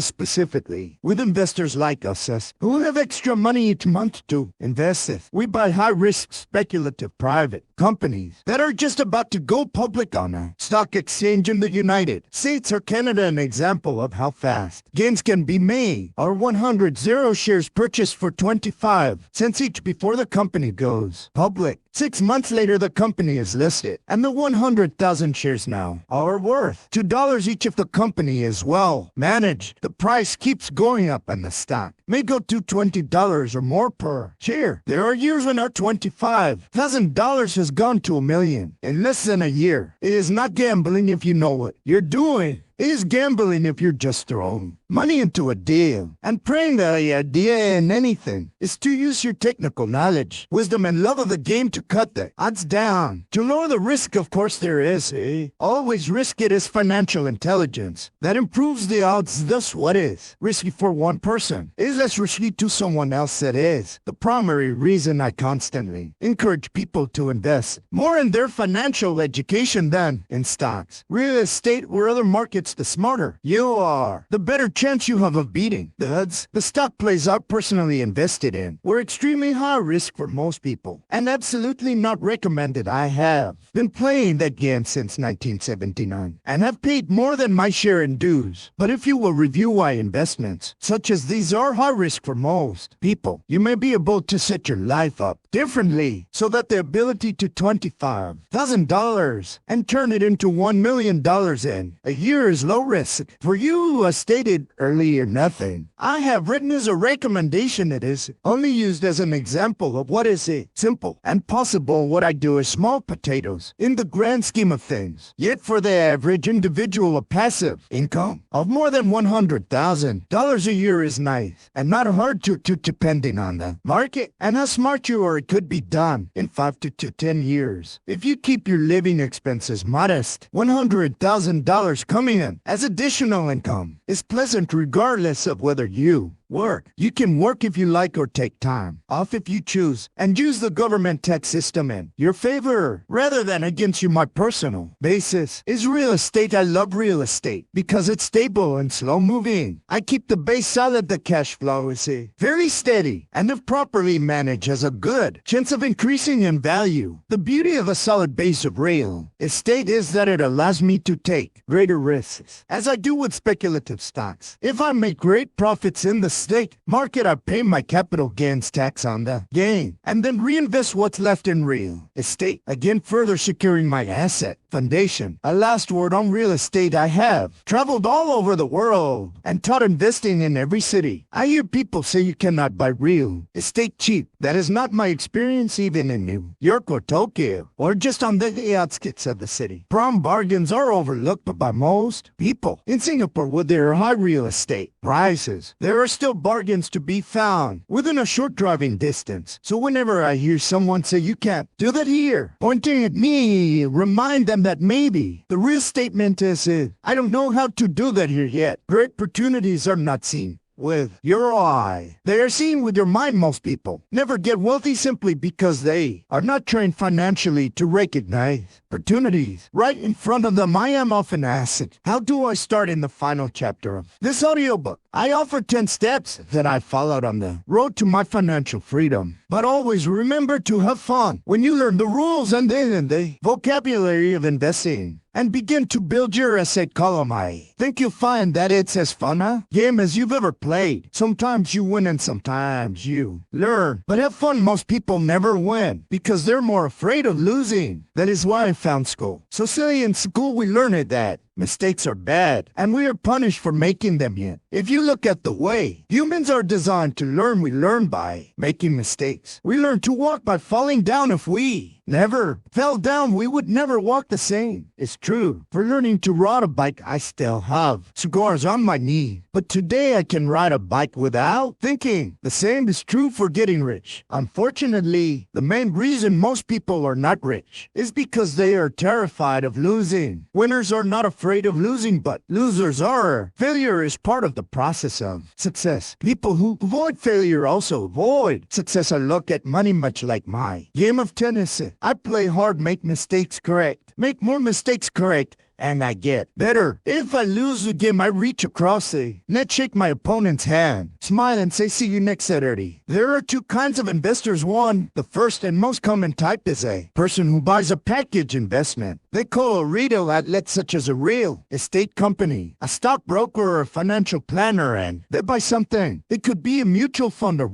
specifically with investors like us who have extra money each month to invest it. We buy high-risk speculative private companies that are just about to go public on a stock exchange in the United States or Canada. An example of how fast gains can be made are 100 shares purchased for 25 cents each before the company goes public. 6 months later, the company is listed, and the 100,000 shares now are worth $2 each if the company is well managed. The price keeps going up, and the stock may go to $20 or more per share. There are years when our $25,000 has gone to $1 million in less than a year. It is not gambling if you know what you're doing. It is gambling if you're just throwing money into a deal and praying that the idea in anything is to use your technical knowledge, wisdom, and love of the game to cut the odds down. To lower the risk, of course, there is always risk. It is financial intelligence that improves the odds. Thus, what is risky for one person is less risky to someone else. That is the primary reason I constantly encourage people to invest more in their financial education than in stocks, real estate, or other markets. The smarter you are, the better chance you have of beating the odds. The stock plays are personally invested in were extremely high risk for most people and absolutely not recommended. I have been playing that game since 1979 and have paid more than my share in dues. But if you will review why investments such as these are high risk for most people, you may be able to set your life up differently so that the ability to $25,000 and turn it into $1 million in a year is low risk for you. As stated earlier, nothing I have written is a recommendation. It is only used as an example of what is simple and possible. What I do is small potatoes in the grand scheme of things. Yet for the average individual, a passive income of more than $100,000 a year is nice and not hard to depending on the market and how smart you are. It could be done in 5 to 10 years if you keep your living expenses modest. $100,000 coming in as additional income is pleasant regardless of whether you work. You can work if you like or take time off if you choose and use the government tax system in your favor rather than against you. My personal basis is real estate. I love real estate because it's stable and slow moving. I keep the base solid. The cash flow is very steady and if properly managed has a good chance of increasing in value. The beauty of a solid base of real estate is that it allows me to take greater risks as I do with speculative stocks. If I make great profits in the stock market, I pay my capital gains tax on the gain and then reinvest what's left in real estate, again further securing my asset foundation. A last word on real estate. I have traveled all over the world and taught investing in every city. I hear people say you cannot buy real estate cheap. That is not my experience. Even in New York or Tokyo or just on the outskirts of the city, prom bargains are overlooked by most people. In Singapore, with their high real estate prices, there are still bargains to be found within a short driving distance. So whenever I hear someone say you can't do that here, pointing at me, remind them that maybe the real statement is I don't know how to do that here yet. Great opportunities are not seen with your eye. They are seen with your mind. Most people never get wealthy simply because they are not trained financially to recognize opportunities right in front of them. I am often asked, how do I start? In the final chapter of this audiobook, I offer 10 steps that I followed on the road to my financial freedom. But always remember to have fun when you learn the rules and then the vocabulary of investing and begin to build your asset column. I think you'll find that it's as fun a game as you've ever played. Sometimes you win and sometimes you learn. But have fun. Most people never win because they're more afraid of losing. That is why I found school so silly. In school we learned that mistakes are bad and we are punished for making them. Yet if you look at the way humans are designed to learn, we learn by making mistakes. We learn to walk by falling down. If we never fell down, we would never walk the same. It's true for learning to ride a bike. I still have scars on my knee, but today I can ride a bike without thinking. The same is true for getting rich. Unfortunately, the main reason most people are not rich is because they are terrified of losing. Winners are not afraid afraid of losing, but losers are. Failure is part of the process of success. People who avoid failure also avoid success. I look at money much like my game of tennis. I play hard, make mistakes correct, make more mistakes correct, and I get better. If I lose the game, I reach across the net, shake my opponent's hand, smile and say, see you next Saturday. There are two kinds of investors. One, the first and most common type, is a person who buys a package investment. They call a retail outlet such as a real estate company, a stockbroker, or a financial planner, and they buy something. It could be a mutual fund, or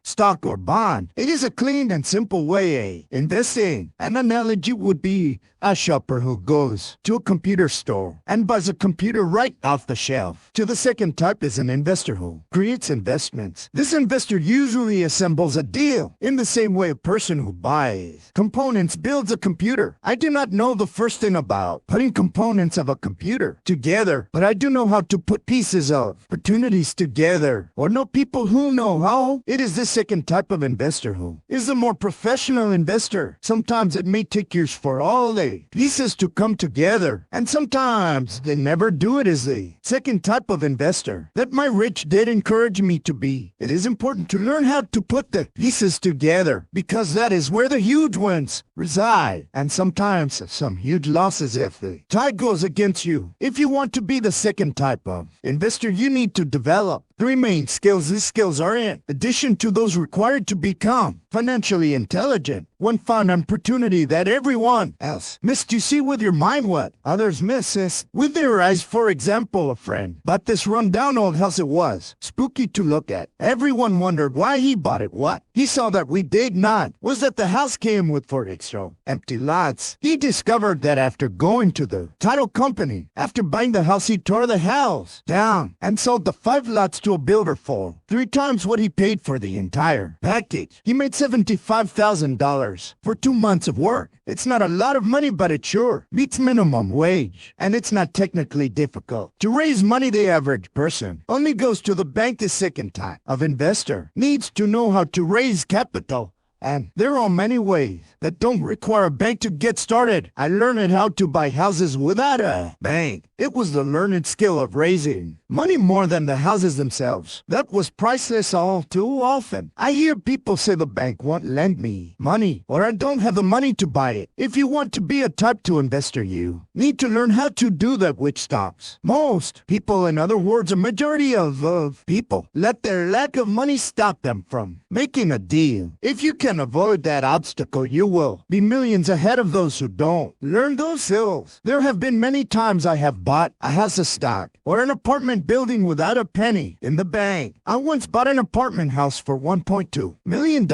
stock or bond. It is a clean and simple way of investing. An analogy would be a shopper who goes to a computer store and buys a computer right off the shelf. To the second type is an investor who creates investments. This investor usually assembles a deal in the same way a person who buys components builds a computer. I do not know the first thing about putting components of a computer together, but I do know how to put pieces of opportunities together, or know people who know how. It is this second type of investor who is the more professional investor. Sometimes it may take years for all the pieces to come together, and sometimes they never do. It is the second type of investor that my rich dad encouraged me to be. It is important to learn how to put the pieces together, because that is where the huge wins reside, and sometimes some huge losses if the tide goes against you. If you want to be the second type of investor, you need to develop three main skills. These skills are in addition to those required to become financially intelligent. One found opportunity that everyone else missed. You see with your mind what others miss is with their eyes. For example, a friend bought this run-down old house. It was spooky to look at. Everyone wondered why he bought it. What he saw that we did not was that the house came with 4 extra empty lots. He discovered that after going to the title company, after buying the house, he tore the house down and sold the 5 lots to a builder for 3 times what he paid for the entire package. He made $75,000 for 2 months of work. It's not a lot of money, but it sure beats minimum wage. And it's not technically difficult to raise money. The average person only goes to the bank. The second type of investor needs to know how to raise capital. And there are many ways that don't require a bank to get started. I learned how to buy houses without a bank. It was the learned skill of raising money more than the houses themselves that was priceless. All too often, I hear people say the bank won't lend me money, or I don't have the money to buy it. If you want to be a type 2 investor, you need to learn how to do that, which stops most people. In other words, a majority of people let their lack of money stop them from making a deal. If you can avoid that obstacle, you will be millions ahead of those who don't learn those skills. There have been many times I have bought a house, of stock, or an apartment building without a penny in the bank. I once bought an apartment house for $1.2 million.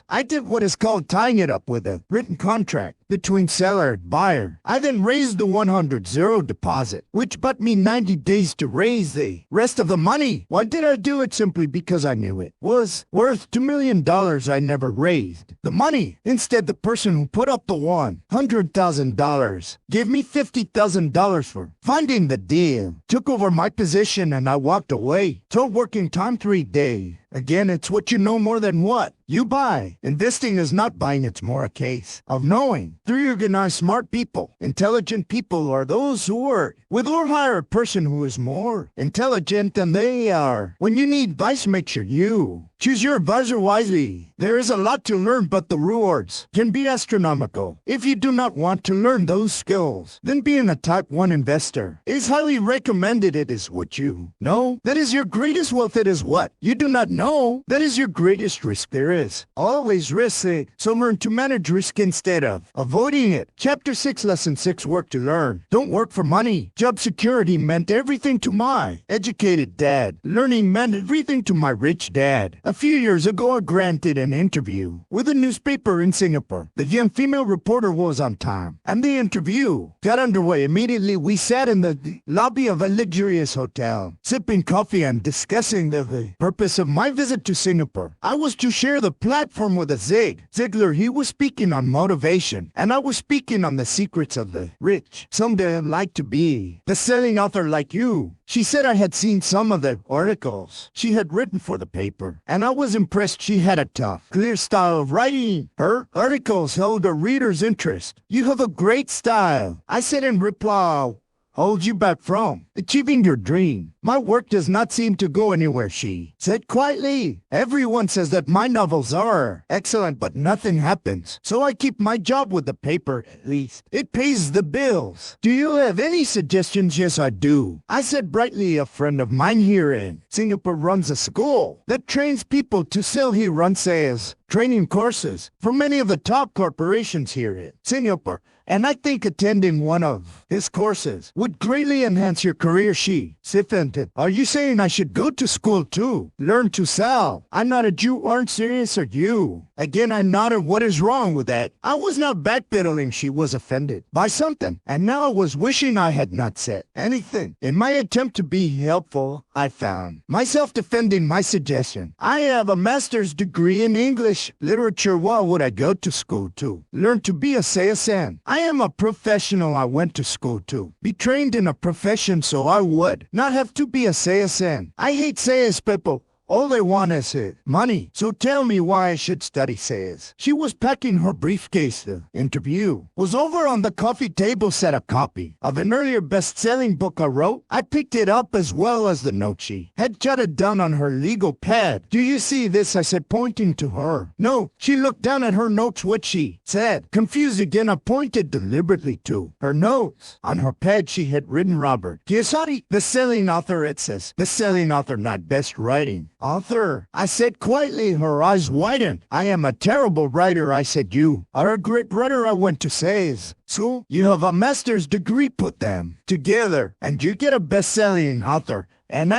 I did what is called tying it up with a written contract between seller and buyer. I then raised the $100 deposit, which bought me 90 days to raise the rest of the money. Why did I do it? Simply because I knew it was worth $2 million. I never raised the money. Instead, the person who put up the $100,000 gave me $50,000 for finding the deal, took over my position, and I walked away. Total working time 3 days. Again, it's what you know more than what you buy. Investing is not buying, it's more a case of knowing. 3 organized, smart people. Intelligent people are those who work with or hire a person who is more intelligent than they are. When you need advice, make sure you choose your advisor wisely. There is a lot to learn, but the rewards can be astronomical. If you do not want to learn those skills, then being a type 1 investor is highly recommended. It is what you know that is your greatest wealth. It is what you do not know that is your greatest risk. There is always risk, so learn to manage risk instead of avoiding it. Chapter 6, Lesson 6, Work to Learn. Don't work for money. Job security meant everything to my educated dad. Learning meant everything to my rich dad. A few years ago, I granted an interview with a newspaper in Singapore. The young female reporter was on time, and the interview got underway. Immediately, we sat in the lobby of a luxurious hotel, sipping coffee and discussing the purpose of my visit to Singapore. I was to share the platform with a Ziglar. He was speaking on motivation, and I was speaking on the secrets of the rich. Someday I'd like to be the selling author like you. She said I had seen some of the articles she had written for the paper, and I was impressed. She had a tough, clear style of writing. Her articles held a reader's interest. You have a great style, I said in reply. hold you back from achieving your dream. My work does not seem to go anywhere, she said quietly. Everyone says that my novels are excellent, but nothing happens. So I keep my job with the paper, at least. It pays the bills. Do you have any suggestions? Yes, I do, I said brightly. A friend of mine here in Singapore runs a school that trains people to sell. He runs sales training courses for many of the top corporations here in Singapore, and I think attending one of his courses would greatly enhance your career, she siphoned. Are you saying I should go to school too? Learn to sell? I nodded. You aren't serious, are you? Again, I nodded. What is wrong with that? I was not backpedaling. She was offended by something, and now I was wishing I had not said anything. In my attempt to be helpful, I found myself defending my suggestion. I have a master's degree in English literature. Why would I go to school to learn to be a salesman? I am a professional. I went to school to be trained in a profession so I would not have to be a salesman. I hate salespeople. All they want is money. So tell me why I should study sales. She was packing her briefcase. The interview was over. On the coffee table sat a copy of an earlier best-selling book I wrote. I picked it up as well as the note she had jotted down on her legal pad. Do you see this? I said, pointing to her. No. She looked down at her notes. What she said. Confused again, I pointed deliberately to her notes. On her pad she had written Robert Kiyosaki, best-selling author. It says best-selling author, not best writing author, I said quietly. Her eyes widened. I am a terrible writer, I said. You are a great writer. I went to sales. So you have a master's degree. Put them together and you get a best-selling author. And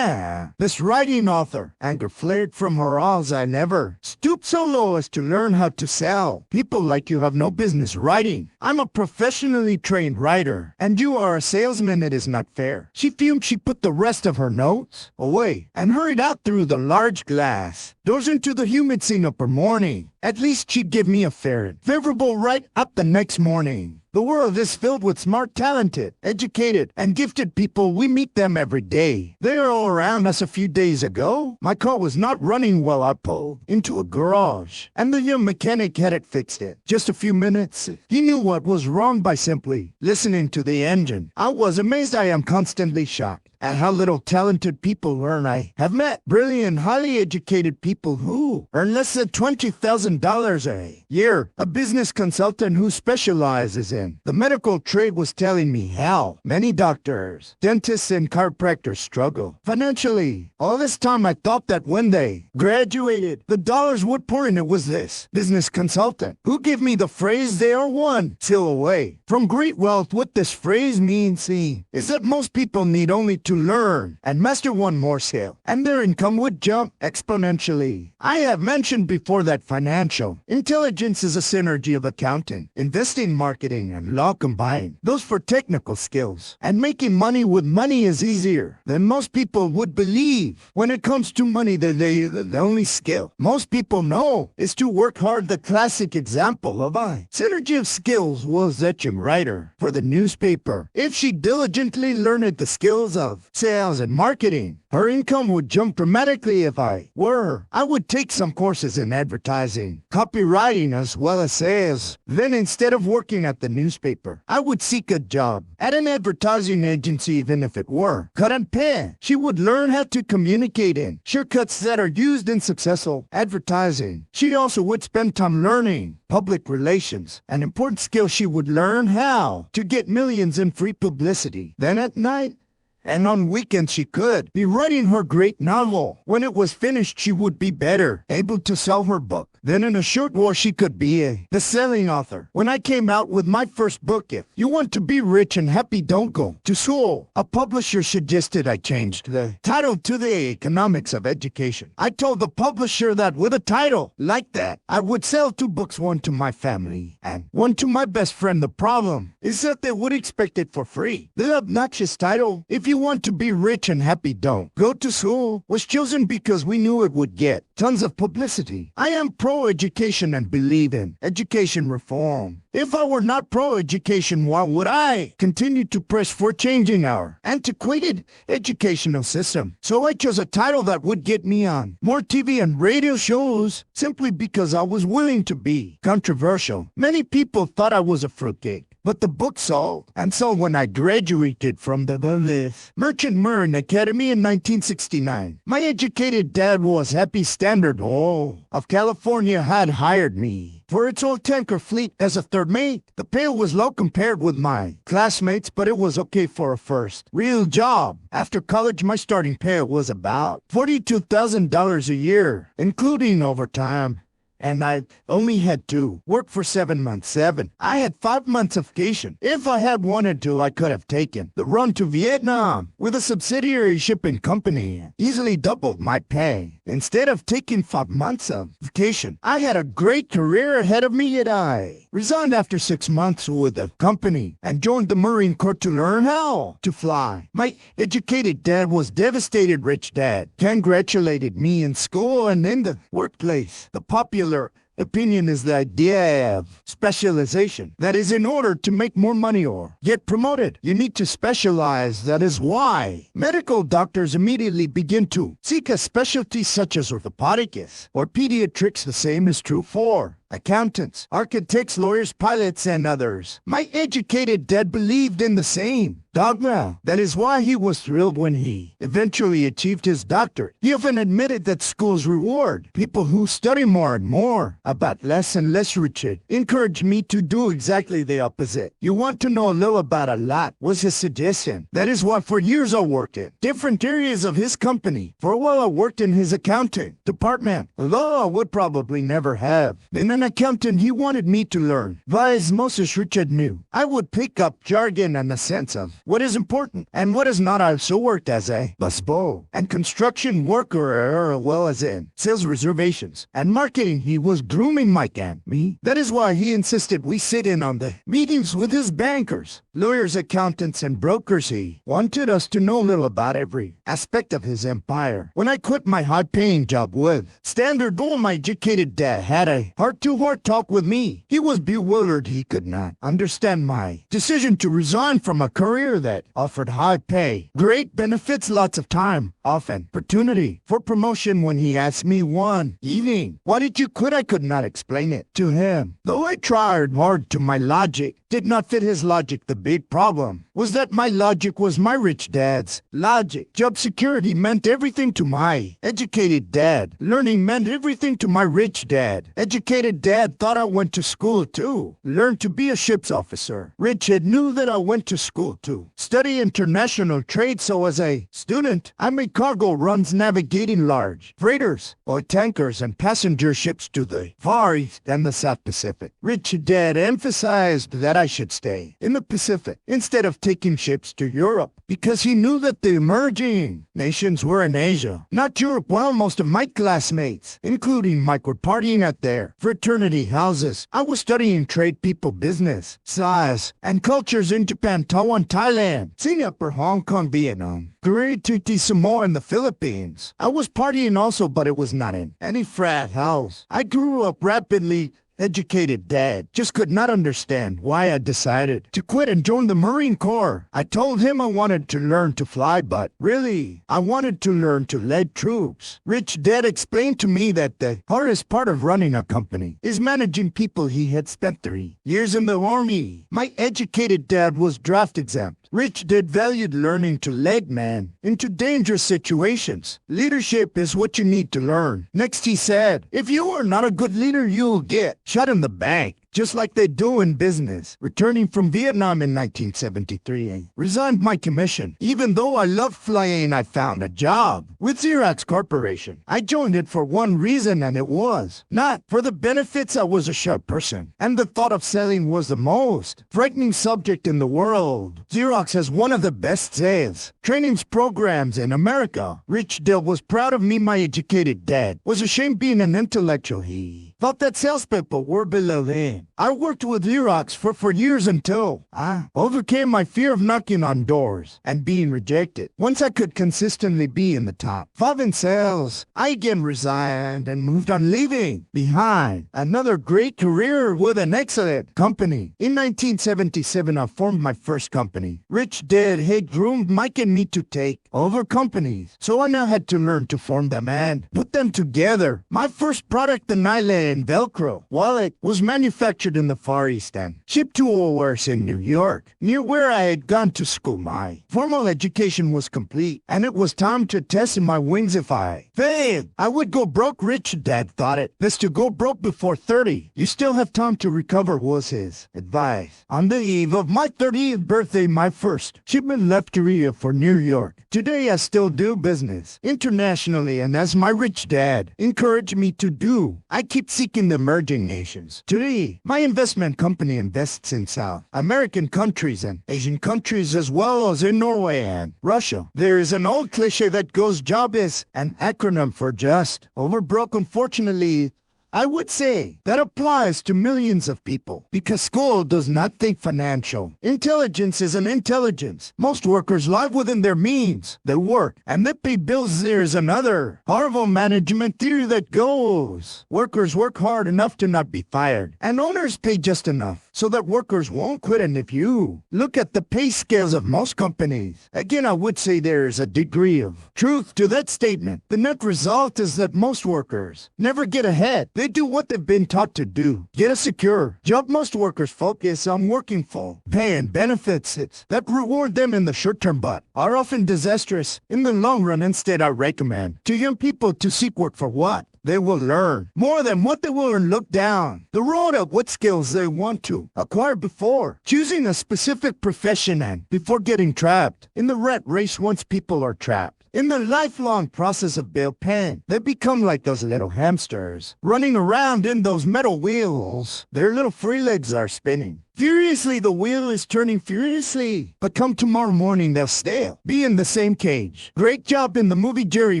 this writing author. Anger flared from her eyes. I never stooped so low as to learn how to sell. People like you have no business writing. I'm a professionally trained writer, and you are a salesman. It is not fair. She fumed. She put the rest of her notes away and hurried out through the large glass doors into the humid Singapore morning. At least she'd give me a favorable write up the next morning. The world is filled with smart, talented, educated, and gifted people. We meet them every day. They are all around us. A few days ago, my car was not running well. I pulled into a garage, and the young mechanic had it fixed in just a few minutes. He knew what was wrong by simply listening to the engine. I was amazed. I am constantly shocked at how little talented people learn. I have met brilliant, highly educated people who earn less than $20,000 a year. A business consultant who specializes in the medical trade was telling me how many doctors, dentists, and chiropractors struggle financially. All this time I thought that when they graduated, the dollars would pour in. It was this business consultant who gave me the phrase, they are one till away from great wealth. What this phrase means is that most people need only to learn and master one more skill, and their income would jump exponentially. I have mentioned before that financial intelligence is a synergy of accounting, investing, marketing, and law combined. Those for technical skills, and making money with money is easier than most people would believe. When it comes to money, the only skill most people know is to work hard. The classic example of a synergy of skills was that young writer for the newspaper. If she diligently learned the skills of sales and marketing, her income would jump dramatically. If I were her, I would take some courses in advertising, copywriting, as well as sales. Then instead of working at the newspaper, I would seek a job at an advertising agency, even if it were cut and pay. She would learn how to communicate in shortcuts that are used in successful advertising. She also would spend time learning public relations, an important skill. She would learn how to get millions in free publicity. Then at night and on weekends she could be writing her great novel. When it was finished, she would be better able to sell her book. Then in a short while she could be a best-selling author. When I came out with my first book, If You Want to Be Rich and Happy, Don't Go to School, a publisher suggested I changed the title to The Economics of Education. I told the publisher that with a title like that, I would sell 2 books, one to my family and one to my best friend. The problem is that they would expect it for free. The obnoxious title, If You Want to Be Rich and Happy, Don't Go to School, was chosen because we knew it would get tons of publicity. I am pro-education and believe in education reform. If I were not pro-education, why would I continue to press for changing our antiquated educational system? So I chose a title that would get me on more TV and radio shows simply because I was willing to be controversial. Many people thought I was a fruitcake but the book sold. And so when I graduated from the Merchant Marine Academy in 1969, my educated dad was happy Standard Oil of California had hired me for its oil tanker fleet as a third mate. The pay was low compared with my classmates, but it was okay for a first real job. After college, my starting pay was about $42,000 a year, including overtime. And I only had to work for 7 months. I had 5 months of vacation. If I had wanted to, I could have taken the run to Vietnam with a subsidiary shipping company, easily doubled my pay. Instead of taking 5 months of vacation, I had a great career ahead of me, and I resigned after 6 months with the company and joined the Marine Corps to learn how to fly. My educated dad was devastated. Rich dad congratulated me in school and in the workplace. The popular opinion is the idea of specialization. That is, in order to make more money or get promoted, you need to specialize. That is why medical doctors immediately begin to seek a specialty such as orthopedics or pediatrics. The same is true for accountants, architects, lawyers, pilots, and others. My educated dad believed in the same dogma. That is why he was thrilled when he eventually achieved his doctorate. He often admitted that schools reward people who study more and more about less and less. Richard encouraged me to do exactly the opposite. You want to know a little about a lot, was his suggestion. That is why for years I worked in different areas of his company. For a while I worked in his accounting department, although I would probably never have been an accountant. He wanted me to learn via osmosis. Richard knew I would pick up jargon and a sense of what is important and what is not. I also worked as a busboy and construction worker, as well as in sales, reservations, and marketing. He was grooming Mike and me. That is why he insisted we sit in on the meetings with his bankers, lawyers, accountants, and brokers. He wanted us to know little about every aspect of his empire. When I quit my high-paying job with Standard Oil, my educated dad had a heart-to-heart talk with me. He was bewildered. He could not understand my decision to resign from a career that offered high pay, great benefits, lots of time, often opportunity for promotion. When he asked me one evening, "Why did you quit?" I could not explain it to him. Though I tried hard to, my logic did not fit his logic. The big problem was that my logic was my rich dad's logic. Job security meant everything to my educated dad. Learning meant everything to my rich dad. Educated dad thought I went to school to learn to be a ship's officer. Richard knew that I went to school to study international trade, so as a student, I made cargo runs navigating large freighters, oil tankers, and passenger ships to the Far East and the South Pacific. Richard dad emphasized that I should stay in the Pacific instead of taking ships to Europe, because he knew that the emerging nations were in Asia, not Europe. While most of my classmates, including Mike, were partying at their fraternity houses, I was studying trade, people, business, size, and cultures in Japan, Taiwan, Thailand, Singapore, Hong Kong, Vietnam, Korea, Turkey, Samoa, and the Philippines. I was partying also, but it was not in any frat house. I grew up rapidly. Educated dad just could not understand why I decided to quit and join the Marine Corps. I told him I wanted to learn to fly, but really, I wanted to learn to lead troops. Rich dad explained to me that the hardest part of running a company is managing people. He had spent 3 years in the Army. My educated dad was draft exempt. Rich dad valued learning to lead men into dangerous situations. Leadership is what you need to learn. Next, he said, if you are not a good leader, you'll get shot in the bank, just like they do in business. Returning from Vietnam in 1973, I resigned my commission. Even though I loved flying, I found a job with Xerox Corporation. I joined it for one reason, and it was not for the benefits. I was a sharp person, and the thought of selling was the most frightening subject in the world. Xerox has one of the best sales trainings programs in America. Rich Dale was proud of me. My educated dad was ashamed being an intellectual. He thought that salespeople were below him. I worked with Xerox for years until I overcame my fear of knocking on doors and being rejected. Once I could consistently be in the top 5 in sales, I again resigned and moved on, leaving behind another great career with an excellent company. In 1977, I formed my first company. Rich Dad had groomed Mike and me to take over companies, so I now had to learn to form them and put them together. My first product, the Nyland keychain Velcro wallet was manufactured in the Far East and shipped to Woolworths in New York, near where I had gone to school. My formal education was complete, and it was time to test my wings if I failed. I would go broke rich, Dad thought it. Best to go broke before 30. You still have time to recover, was his advice. On the eve of my 30th birthday, my first shipment left Korea for New York. Today I still do business internationally, and as my rich dad encouraged me to do, I keep seeking the emerging nations. Today, my investment company invests in South American countries and Asian countries as well as in Norway and Russia. There is an old cliche that goes job is an acronym for just over broke. Unfortunately, I would say that applies to millions of people because school does not think financial. Intelligence is an intelligence. Most workers live within their means. They work and they pay bills. There is another horrible management theory that goes, workers work hard enough to not be fired, and owners pay just enough so that workers won't quit. And if you look at the pay scales of most companies, again, I would say there is a degree of truth to that statement. The net result is that most workers never get ahead. They do what they've been taught to do. Get a secure job. Most workers focus on working full pay and benefits that reward them in the short term but are often disastrous in the long run. Instead, I recommend to young people to seek work for what they will learn more than what they will learn. Look down the road of what skills they want to acquire before choosing a specific profession and before getting trapped in the rat race. Once people are trapped in the lifelong process of bill paying, they become like those little hamsters running around in those metal wheels. Their little free legs are spinning furiously. The wheel is turning furiously, but come tomorrow morning they'll still be in the same cage. Great job in the movie Jerry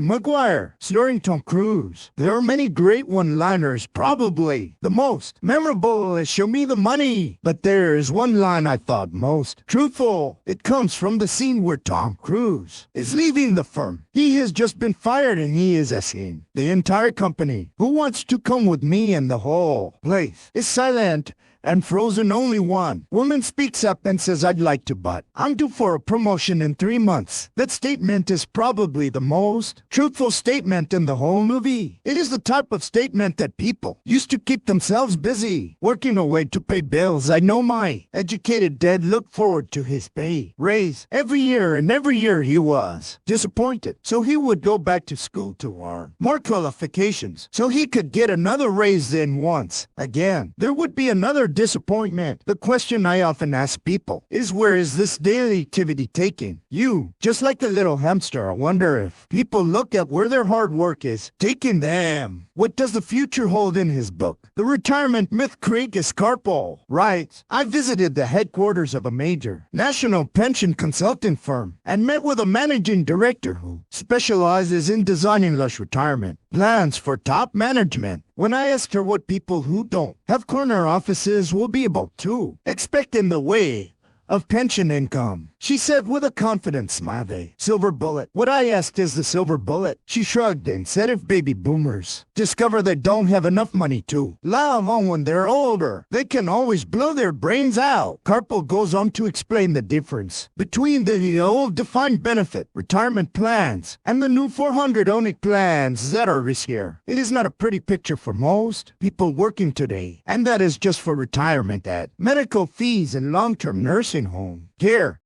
Maguire, starring Tom Cruise. There are many great one-liners. Probably the most memorable is "Show me the money." But there is one line I thought most truthful. It comes from the scene where Tom Cruise is leaving the firm. He has just been fired and he is asking the entire company, "Who wants to come with me?" And the whole place is silent and frozen. Only one woman speaks up and says, "I'd like to, but I'm due for a promotion in 3 months." That statement is probably the most truthful statement in the whole movie. It is the type of statement that people used to keep themselves busy, working away to pay bills. I know my educated dad looked forward to his pay raise every year, and every year he was disappointed. So he would go back to school to earn more qualifications so he could get another raise. Then once again, there would be another disappointment. The question I often ask people is, where is this daily activity taking you? Just like the little hamster, I wonder if people look at where their hard work is taking them. What does the future hold? In his book, The Retirement Myth, Craig Escarpole writes, "I visited the headquarters of a major national pension consulting firm and met with a managing director who specializes in designing lush retirement plans for top management. When I asked her what people who don't have corner offices will be able to expect in the way of pension income, she said with a confident smile, "A silver bullet." What I asked is the silver bullet. She shrugged and said, "If baby boomers discover they don't have enough money to live on when they're older, they can always blow their brains out." Carpel goes on to explain the difference between the old defined benefit retirement plans and the new 400 onic plans that are riskier. It is not a pretty picture for most people working today, and that is just for retirement at medical fees and long-term nursing home care.